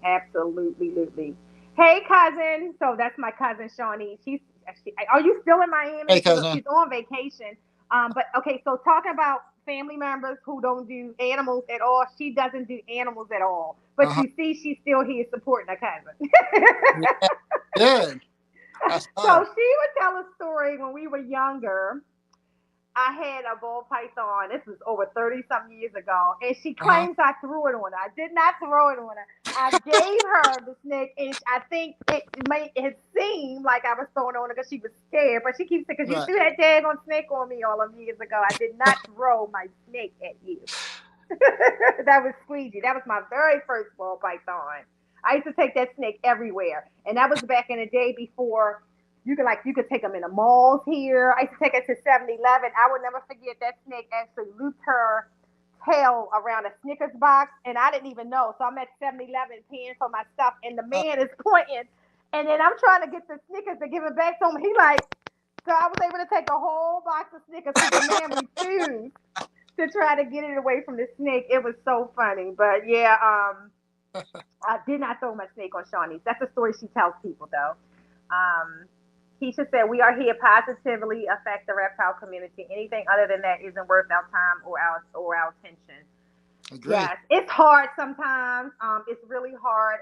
Absolutely. Absolutely. Hey, cousin. So that's my cousin, Shawnee. Are you still in Hey, Miami? cousin. She's on vacation. But okay, so talking about family members who don't do animals at all, she doesn't do animals at all. But Uh huh. you see, she's still here supporting her cousin. Yeah. Good. That's So love. she would tell a story when we were younger. I had a ball python. This was over 30 some years ago. And she Uh huh. claims I threw it on her. I did not throw it on her. I gave her the snake, and I think it seemed like I was throwing it on her because she was scared. But she keeps saying, because you Right. threw that daggone snake on me all of years ago. I did not throw my snake at you. That was squeegee. That was my very first ball python. I used to take that snake everywhere, and that was back in the day before you could take them in the malls here. I used to take it to 7-Eleven. I would never forget that snake actually looped her tail around a Snickers box, and I didn't even know. So I'm at 7-Eleven paying for my stuff, and the Uh, man is pointing, and then I'm trying to get the Snickers to give it back to him. He like, so I was able to take a whole box of Snickers because the man refused to try to get it away from the snake. It was so funny. But yeah, I did not throw my snake on Shawnee's. That's a story she tells people though. Um, Keisha said, we are here positively affect the reptile community. Anything other than that isn't worth our time or our attention. agree. Yes, it's hard sometimes. It's really hard.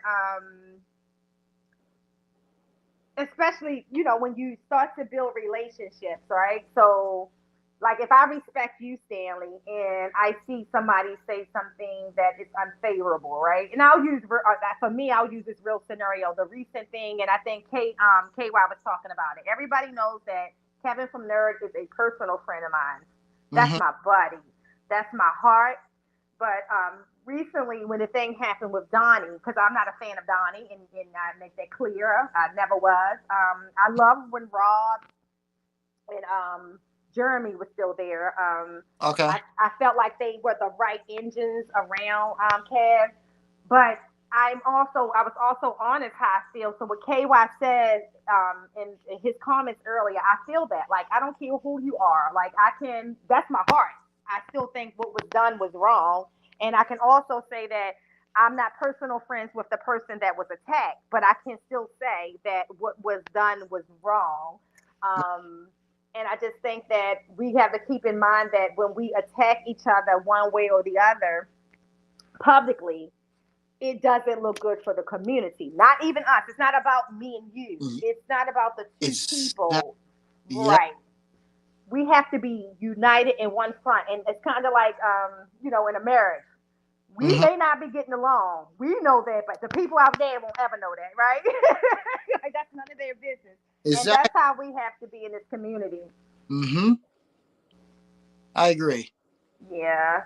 Especially when you start to build relationships, right? So like if I respect you, Stanley, and I see somebody say something that is unfavorable, right? And I'll use for me, I'll use this real scenario, the recent thing, and I think KY was talking about it. Everybody knows that Kevin from Nerd is a personal friend of mine. That's Mm-hmm. my buddy. That's my heart. But recently, when the thing happened with Donnie, because I'm not a fan of Donnie, and I make that clear, I never was. I love when Rob and Jeremy was still there. Okay. I felt like they were the right engines around Kev, but I was also honest how I feel. So what KY said in his comments earlier, I feel that. Like, I don't care who you are. Like, that's my heart. I still think what was done was wrong. And I can also say that I'm not personal friends with the person that was attacked, but I can still say that what was done was wrong. Um, and I just think that we have to keep in mind that when we attack each other one way or the other publicly, it doesn't look good for the community. Not even us. It's not about me and you. It's not about the two It's that, people. yeah. Right. We have to be united in one front. And it's kind of like, in a marriage. We Hmm. may not be getting along. We know that, but the people out there won't ever know that, right? Like, that's none of their business. And Exactly. that's how we have to be in this community. Hmm. I agree. Yeah.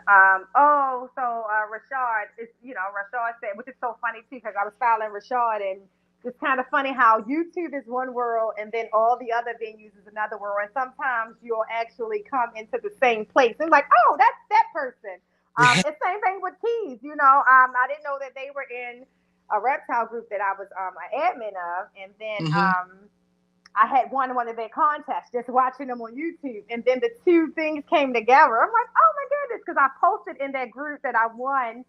Rashad is, Rashad said, which is so funny too, because I was following Rashad, and it's kind of funny how YouTube is one world and then all the other venues is another world. And sometimes you'll actually come into the same place and like, oh, that's that person. It's same thing with Keys. I didn't know that they were in a reptile group that I was an admin of, and then Hmm. I had won one of their contests just watching them on YouTube, and then the two things came together. I'm like, oh my goodness, because I posted in that group that I won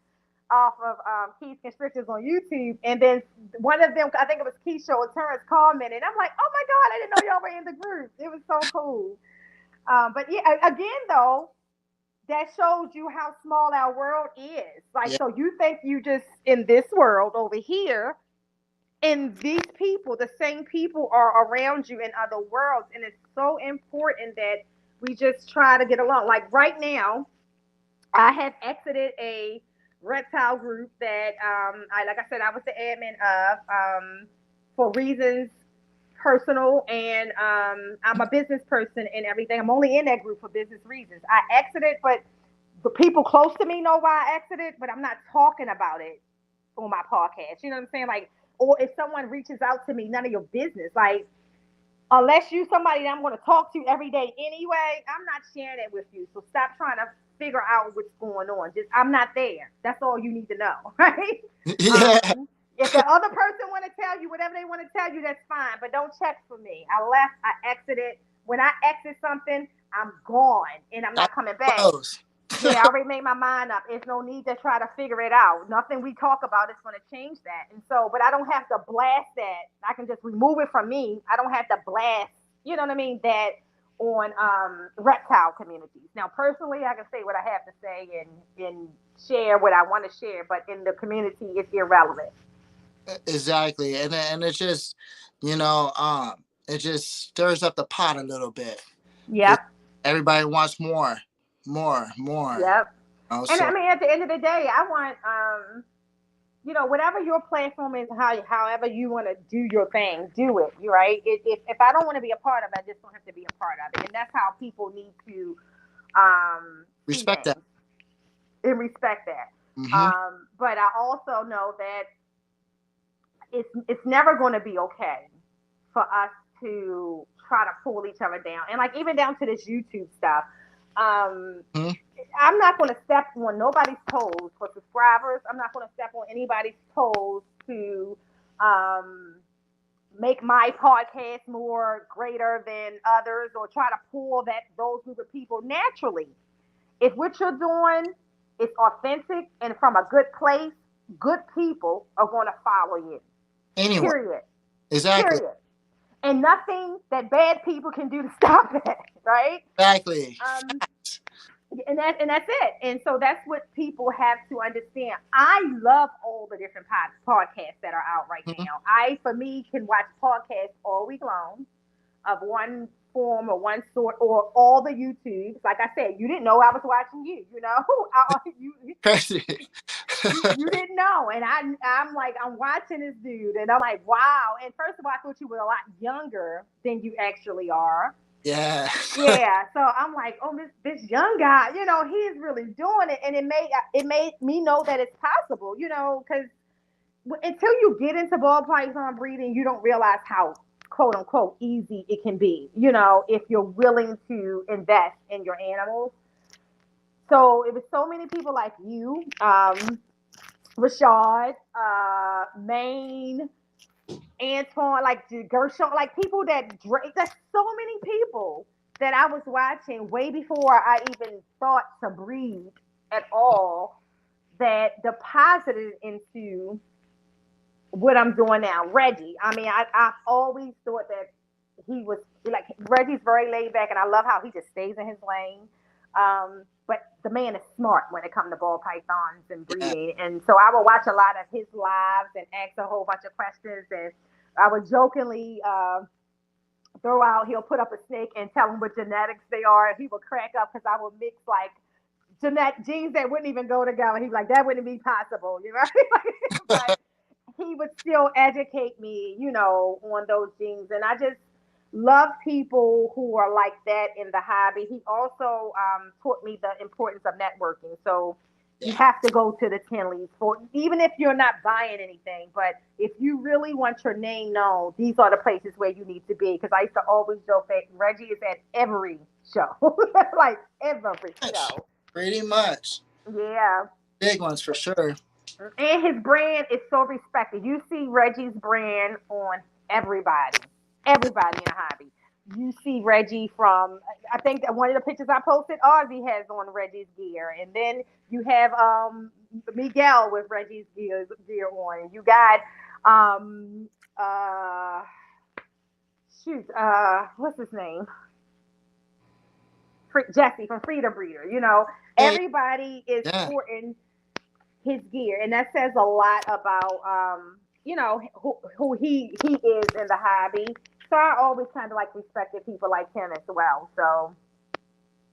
off of Keys Constrictors on YouTube, and then one of them, I think it was Keisha or Terrence, commented. I'm like, oh my god, I didn't know y'all were in the group. It was so cool. But yeah, again though, that shows you how small our world is. Like, Yeah. so you think you just in this world over here, and these people, the same people, are around you in other worlds, and it's so important that we just try to get along. Like right now, I have exited a reptile group that like I said, I was the admin of for reasons personal, and I'm a business person and everything. I'm only in that group for business reasons. I exited, but the people close to me know why I exited, but I'm not talking about it on my podcast. You know what I'm saying? Like, or if someone reaches out to me, none of your business. Like, unless you somebody that I'm going to talk to every day anyway, I'm not sharing it with you. So stop trying to figure out what's going on. Just I'm not there. That's all you need to know, right? Yeah. If the other person want to tell you whatever they want to tell you, that's fine. But don't check for me. I left. I exited. When I exit something, I'm gone and I'm I not coming back. suppose. Yeah, I already made my mind up. There's no need to try to figure it out. Nothing we talk about is going to change that. And so, but I don't have to blast that. I can just remove it from me. I don't have to blast, you know what I mean, that on reptile communities. Now, personally, I can say what I have to say and share what I want to share, but in the community, it's irrelevant. Exactly. And it's just, you know, it just stirs up the pot a little bit. Just Yep. everybody wants more, more, more. Yep. And I So mean, at the end of the day, I want whatever your platform is, however you want to do your thing, do it. You right. If I don't want to be a part of it, I just don't have to be a part of it, and that's how people need to see respect that. things and respect that. Hmm. But I also know that it's never going to be okay for us to try to pull each other down, and like even down to this YouTube stuff. Um, Hmm. I'm not going to step on nobody's toes for subscribers. I'm not going to step on anybody's toes to um, make my podcast more greater than others or try to pull those group of people naturally. If what you're doing is authentic and from a good place, good people are going to follow you. Anyway, Period. exactly. Period. And nothing that bad people can do to stop it, right? Exactly. Um, and that's it. And so that's what people have to understand. I love all the different podcasts that are out right Mhm. now. I, for me, can watch podcasts all week long of one form or one sort, or all the YouTubes. Like I said, you didn't know I was watching you. Crazy. You didn't know, and I'm like I'm watching this dude, and I'm like, wow. And first of all, I thought you were a lot younger than you actually are. Yeah. Yeah, so I'm like, oh, this young guy, he's really doing it, and it made me know that it's possible, because until you get into ball python breeding, you don't realize how quote unquote easy it can be, if you're willing to invest in your animals. So it was so many people like you, Rashad, Maine, Antoine, like Gershon, like people that there's so many people that I was watching way before I even thought to breed at all that deposited into what I'm doing now. Reggie. I mean, I've always thought that he was like Reggie's very laid back, and I love how he just stays in his lane. But the man is smart when it comes to ball pythons and Yeah. breeding, and so I will watch a lot of his lives and ask a whole bunch of questions. And I would jokingly throw out, he'll put up a snake and tell him what genetics they are, and he would crack up because I would mix like genes that wouldn't even go together. He'd be like, that wouldn't be possible, you know. But he would still educate me, on those genes. And I just love people who are like that in the hobby. He also taught me the importance of networking. So you Yeah. have to go to the Tinleys for even if you're not buying anything. But if you really want your name known, these are the places where you need to be. Because I used to always joke that Reggie is at every show, like every Much. show. Pretty much. Yeah. Big ones for sure. And his brand is so respected. You see Reggie's brand on everybody in the hobby. You see Reggie from, I think that one of the pictures I posted, Ozzy has on Reggie's gear. And then you have Miguel with Reggie's gear on. You got, um, uh, what's his name? Jesse from Frida Breeder. Hey, Everybody is yeah. sporting his gear, and that says a lot about who he is in the hobby. So I always kind of like respected people like him as well. So,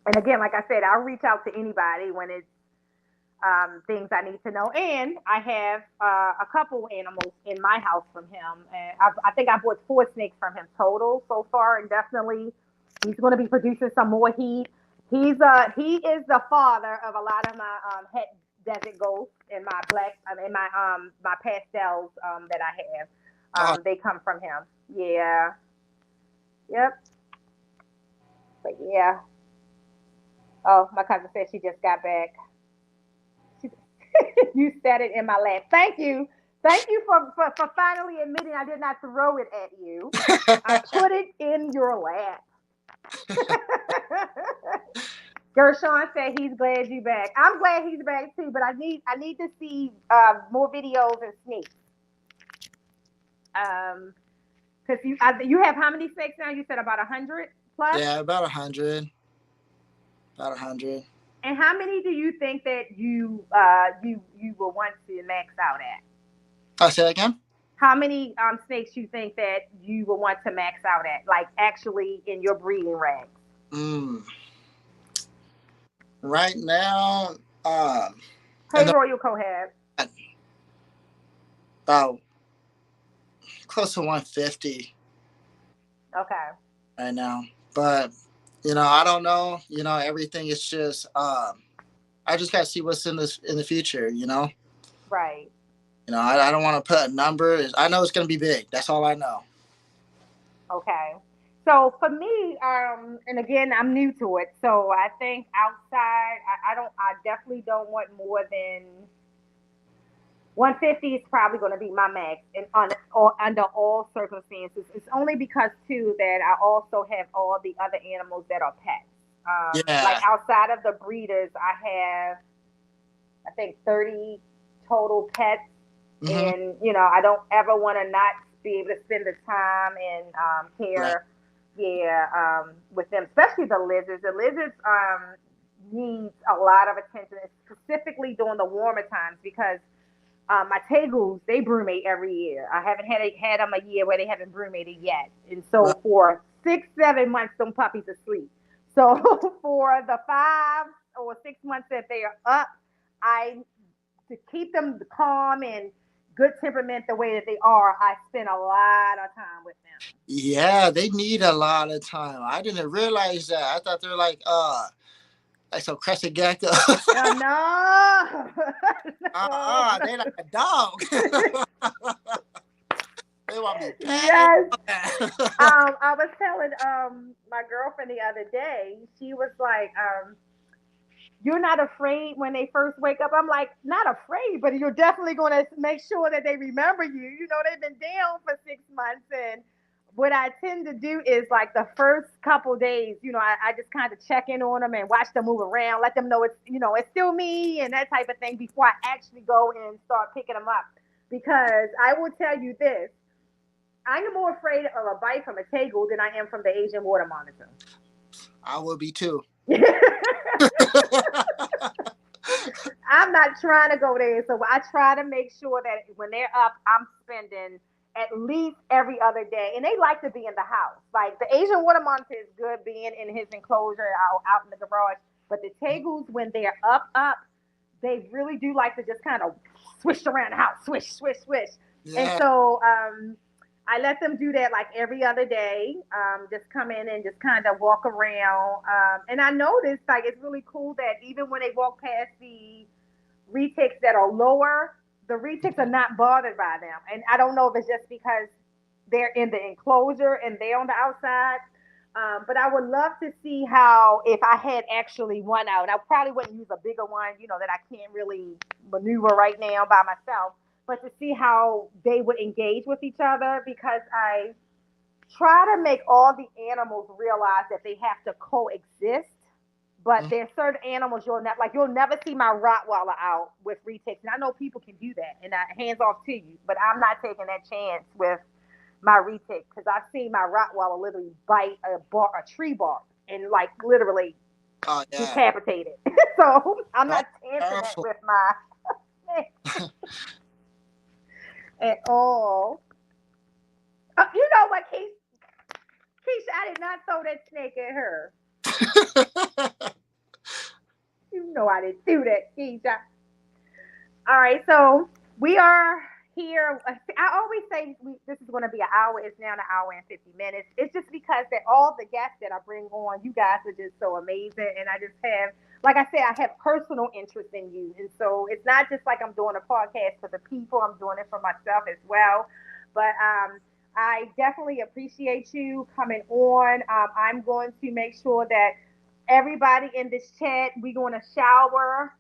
and again, like I said, I'll reach out to anybody when it's things I need to know. And I have a couple animals in my house from him, and I think I bought 4 snakes from him total so far, and definitely he's going to be producing some more heat. He is the father of a lot of my het desert ghosts and my black and my pastels that I have. Oh, They come from him. Yeah. Yep. But yeah. Oh, my cousin said she just got back. She, you said it in my lap. Thank you. Thank you for finally admitting I did not throw it at you. I put it in your lap. Gershon said he's glad you back. I'm glad he's back too, but I need to see more videos and sneaks. Because you have how many snakes now? You said about 100 plus. yeah, about 100. About 100. And how many do you think that you will want to max out at? I'll say that again. How many snakes you think that you will want to max out at, like actually in your breeding rags? Mm. Right now, Hey, and Royal Cohab. about close to 150 Okay. right now. But I don't know. Everything is just I just gotta see what's in the future. Right. I don't want to put a number. I know it's gonna be big. That's all I know. Okay. So for me, and again, I'm new to it. So I think outside, I definitely don't want more than 150 is probably going to be my max, and or under all circumstances. It's only because too that I also have all the other animals that are pets. Like Yeah. outside of the breeders, I have I think 30 total pets, Hmm. and I don't ever want to not be able to spend the time and Right. care, yeah, with them, especially the lizards. The lizards needs a lot of attention, specifically during the warmer times because my tegus, they brumate every year. I haven't had them a year where they haven't brumated yet, and Right. so for 6 7 months, them puppies are asleep. So for the 5 or 6 months that they are up, I to keep them calm and good temperament the way that they are, I spend a lot of time with them. Yeah, they need a lot of time. I didn't realize that. I thought they're like some crescent gecko. No, no. They like a dog. They want to be petted. Yes. I was telling my girlfriend the other day. She was like, you're not afraid when they first wake up. I'm like, not afraid, but you're definitely going to make sure that they remember you. You know, they've been down for 6 months. And what I tend to do is like the first couple days, I just kind of check in on them and watch them move around, let them know it's still me and that type of thing before I actually go and start picking them up. Because I will tell you this, I'm more afraid of a bite from a tegu than I am from the Asian water monitor. I will be too. I'm not trying to go there. So I try to make sure that when they're up, I'm spending at least every other day. And they like to be in the house. Like the Asian water monitor is good being in his enclosure out in the garage. But the tegus, when they're up, they really do like to just kind of swish around the house, swish, swish, swish. And Yeah. so I let them do that like every other day. Just come in and just kind of walk around. And I noticed like it's really cool that even when they walk past the retics that are lower, the retics are not bothered by them. And I don't know if it's just because they're in the enclosure and they're on the outside. But I would love to see how if I had actually one out. I probably wouldn't use a bigger one, that I can't really maneuver right now by myself. But to see how they would engage with each other because I try to make all the animals realize that they have to coexist. But Mhm. there's certain animals you'll never see my Rottweiler out with retics, and I know people can do that, and hands off to you. But I'm not taking that chance with my retic because I've seen my Rottweiler literally bite a tree bark and like literally Oh yeah. decapitate it. So I'm Oh, not chancing that powerful. with my at all. You know what, Keisha, I did not throw that snake at her. You know I didn't do that, Keisha. All right, so we are here. I always say this is going to be an hour. It's now an hour and 50 minutes. It's just because that all the guests that I bring on, you guys are just so amazing, and I just have, like I said, I have personal interest in you, and so it's not just like I'm doing a podcast for the people. I'm doing it for myself as well. But I definitely appreciate you coming on. I'm going to make sure that everybody in this chat, we're going to shower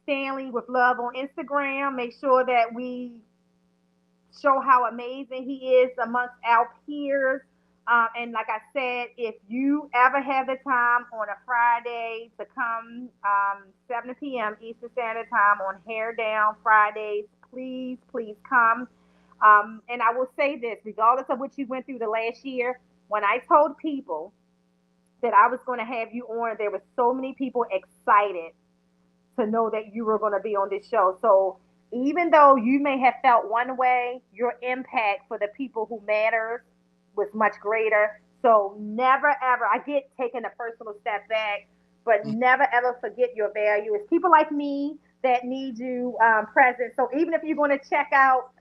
Stanley with love on Instagram. Make sure that we show how amazing he is amongst our peers. And like I said, if you ever have the time on a Friday to come 7 p.m. Eastern Standard Time on Hair Down Fridays, please, please come. And I will say this, regardless of what you went through the last year, when I told people that I was going to have you on, there were so many people excited to know that you were going to be on this show. So even though you may have felt one way, your impact for the people who matters was much greater. So never ever, I get taking a personal step back, but never ever forget your value. It's people like me that need you present. So even if you're going to check out,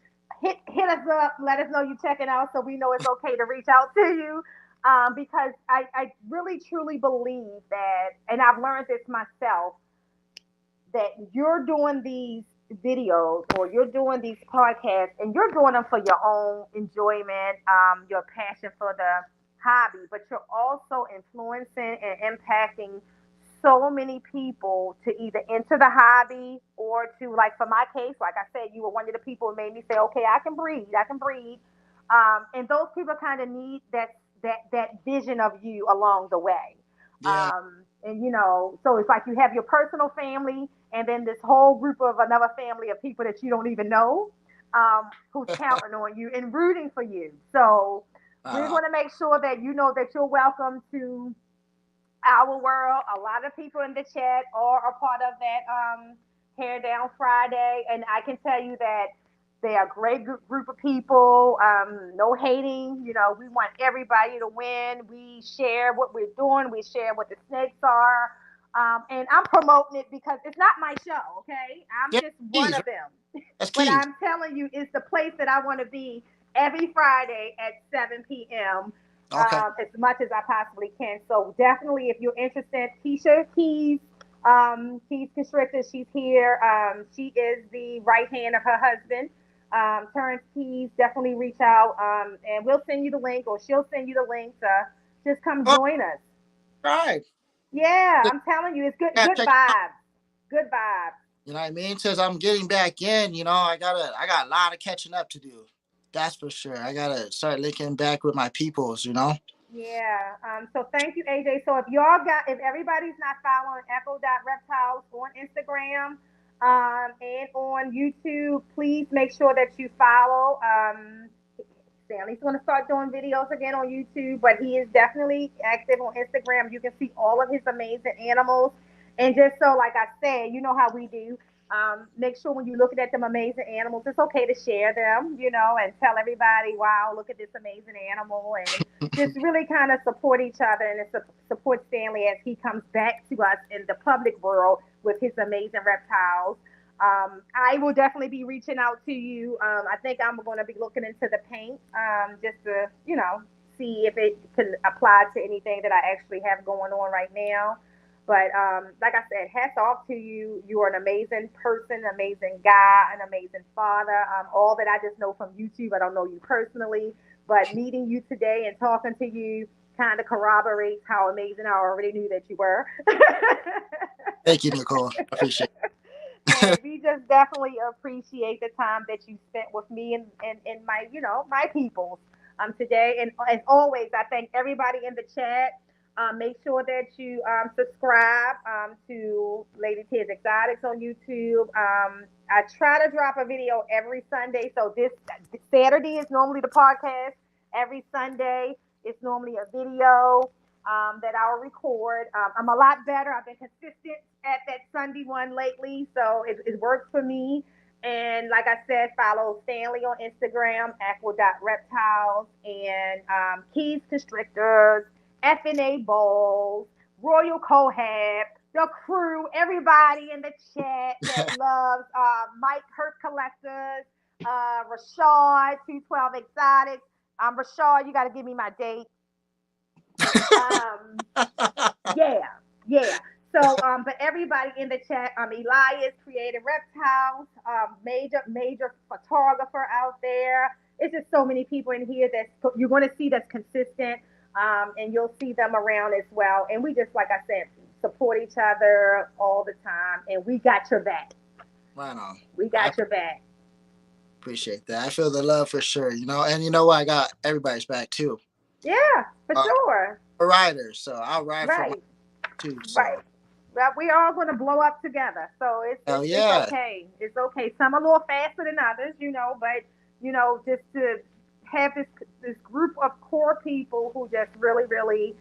hit us up, let us know you're checking out, so we know it's okay to reach out to you. Because I really truly believe that, and I've learned this myself, that you're doing these videos or you're doing these podcasts and you're doing them for your own enjoyment, your passion for the hobby, but you're also influencing and impacting so many people to either enter the hobby or to, like for my case, like I said, you were one of the people who made me say, okay, I can breathe. And those people kind of need that vision of you along the way. Yeah. And so it's like you have your personal family and then this whole group of another family of people that you don't even know, who's counting on you and rooting for you. So we're Uh, going to make sure that you know that you're welcome to our world. A lot of people in the chat are a part of that Hair Down Friday, and I can tell you that they are a great group of people. No hating. We want everybody to win. We share what we're doing. We share what the snakes are. And I'm promoting it because it's not my show, okay? I'm yeah. just one Keys. of them. That's But keys. I'm telling you, it's the place that I want to be every Friday at 7 p.m. Okay. As much as I possibly can. So definitely, if you're interested, Keisha Keys Constrictor, she's here. She is the right hand of her husband, Terrence Keys. Definitely reach out, and we'll send you the link, or she'll send you the link to just come Oh, join us. right. Yeah, I'm telling you, it's good. Yeah, Good check. vibes. Good vibes. You know what I mean? Since I'm getting back in, I got a lot of catching up to do. That's for sure. I gotta start linking back with my peoples. Yeah. So thank you, AJ. So if everybody's not following Echo.Reptiles on Instagram, and on YouTube, please make sure that you follow. Stanley's going to start doing videos again on YouTube, but he is definitely active on Instagram. You can see all of his amazing animals. And just so, like I said, you know how we do. Make sure when you're looking at them amazing animals, it's okay to share them, and tell everybody, wow, look at this amazing animal. And just really kind of support each other and support Stanley as he comes back to us in the public world with his amazing reptiles. I will definitely be reaching out to you. I think I'm going to be looking into the paint, just to, see if it can apply to anything that I actually have going on right now. But like I said, hats off to you. You are an amazing person, amazing guy, an amazing father. All that I just know from YouTube. I don't know you personally, but meeting you today and talking to you kind of corroborates how amazing I already knew that you were. Thank you, Nicole. I appreciate And it. we just definitely appreciate the time that you spent with me and my, my peoples today. And as always, I thank everybody in the chat. Make sure that you subscribe to Lady T's Exotics on YouTube. I try to drop a video every Sunday. So this Saturday is normally the podcast. Every Sunday it's normally a video that I'll record. I'm a lot better. I've been consistent at that Sunday one lately, so it works for me. And like I said, follow Stanley on Instagram, aqua.reptiles, and Keys Constrictors, FNA Bowls, Royal Cohab, the crew, everybody in the chat that loves Mike Hurt Collectors, Rashad, 212 Exotics. Rashad, you got to give me my date. Um, yeah, yeah. So, but everybody in the chat, Elias, Creative Reptiles, major photographer out there. It's just so many people in here that you're going to see that's consistent, and you'll see them around as well. And we just, like I said, support each other all the time, and we got your back. Right on. We got your back. Appreciate that. I feel the love for sure, and you know what? I got everybody's back too. Yeah, for sure. Riders, so I'll ride for my Right, too. So right. Well, we all going to blow up together, so hell it's yeah. okay. It's okay. Some a little faster than others, but just to have this group of core people who just really, really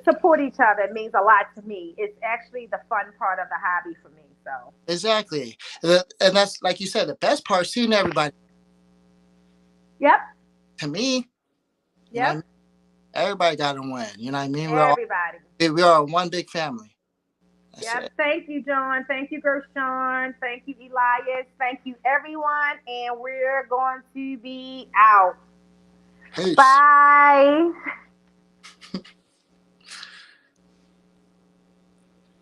support each other means a lot to me. It's actually the fun part of the hobby for me. So Exactly, and that's like you said, the best part seeing everybody. Yep. To me, you know, what I Yep. mean? Everybody got to win. You know what I mean? Everybody. We are one big family. That's Yep. it. Thank you, John. Thank you, Gershon. Thank you, Elias. Thank you, everyone. And we're going to be out. Peace. Bye.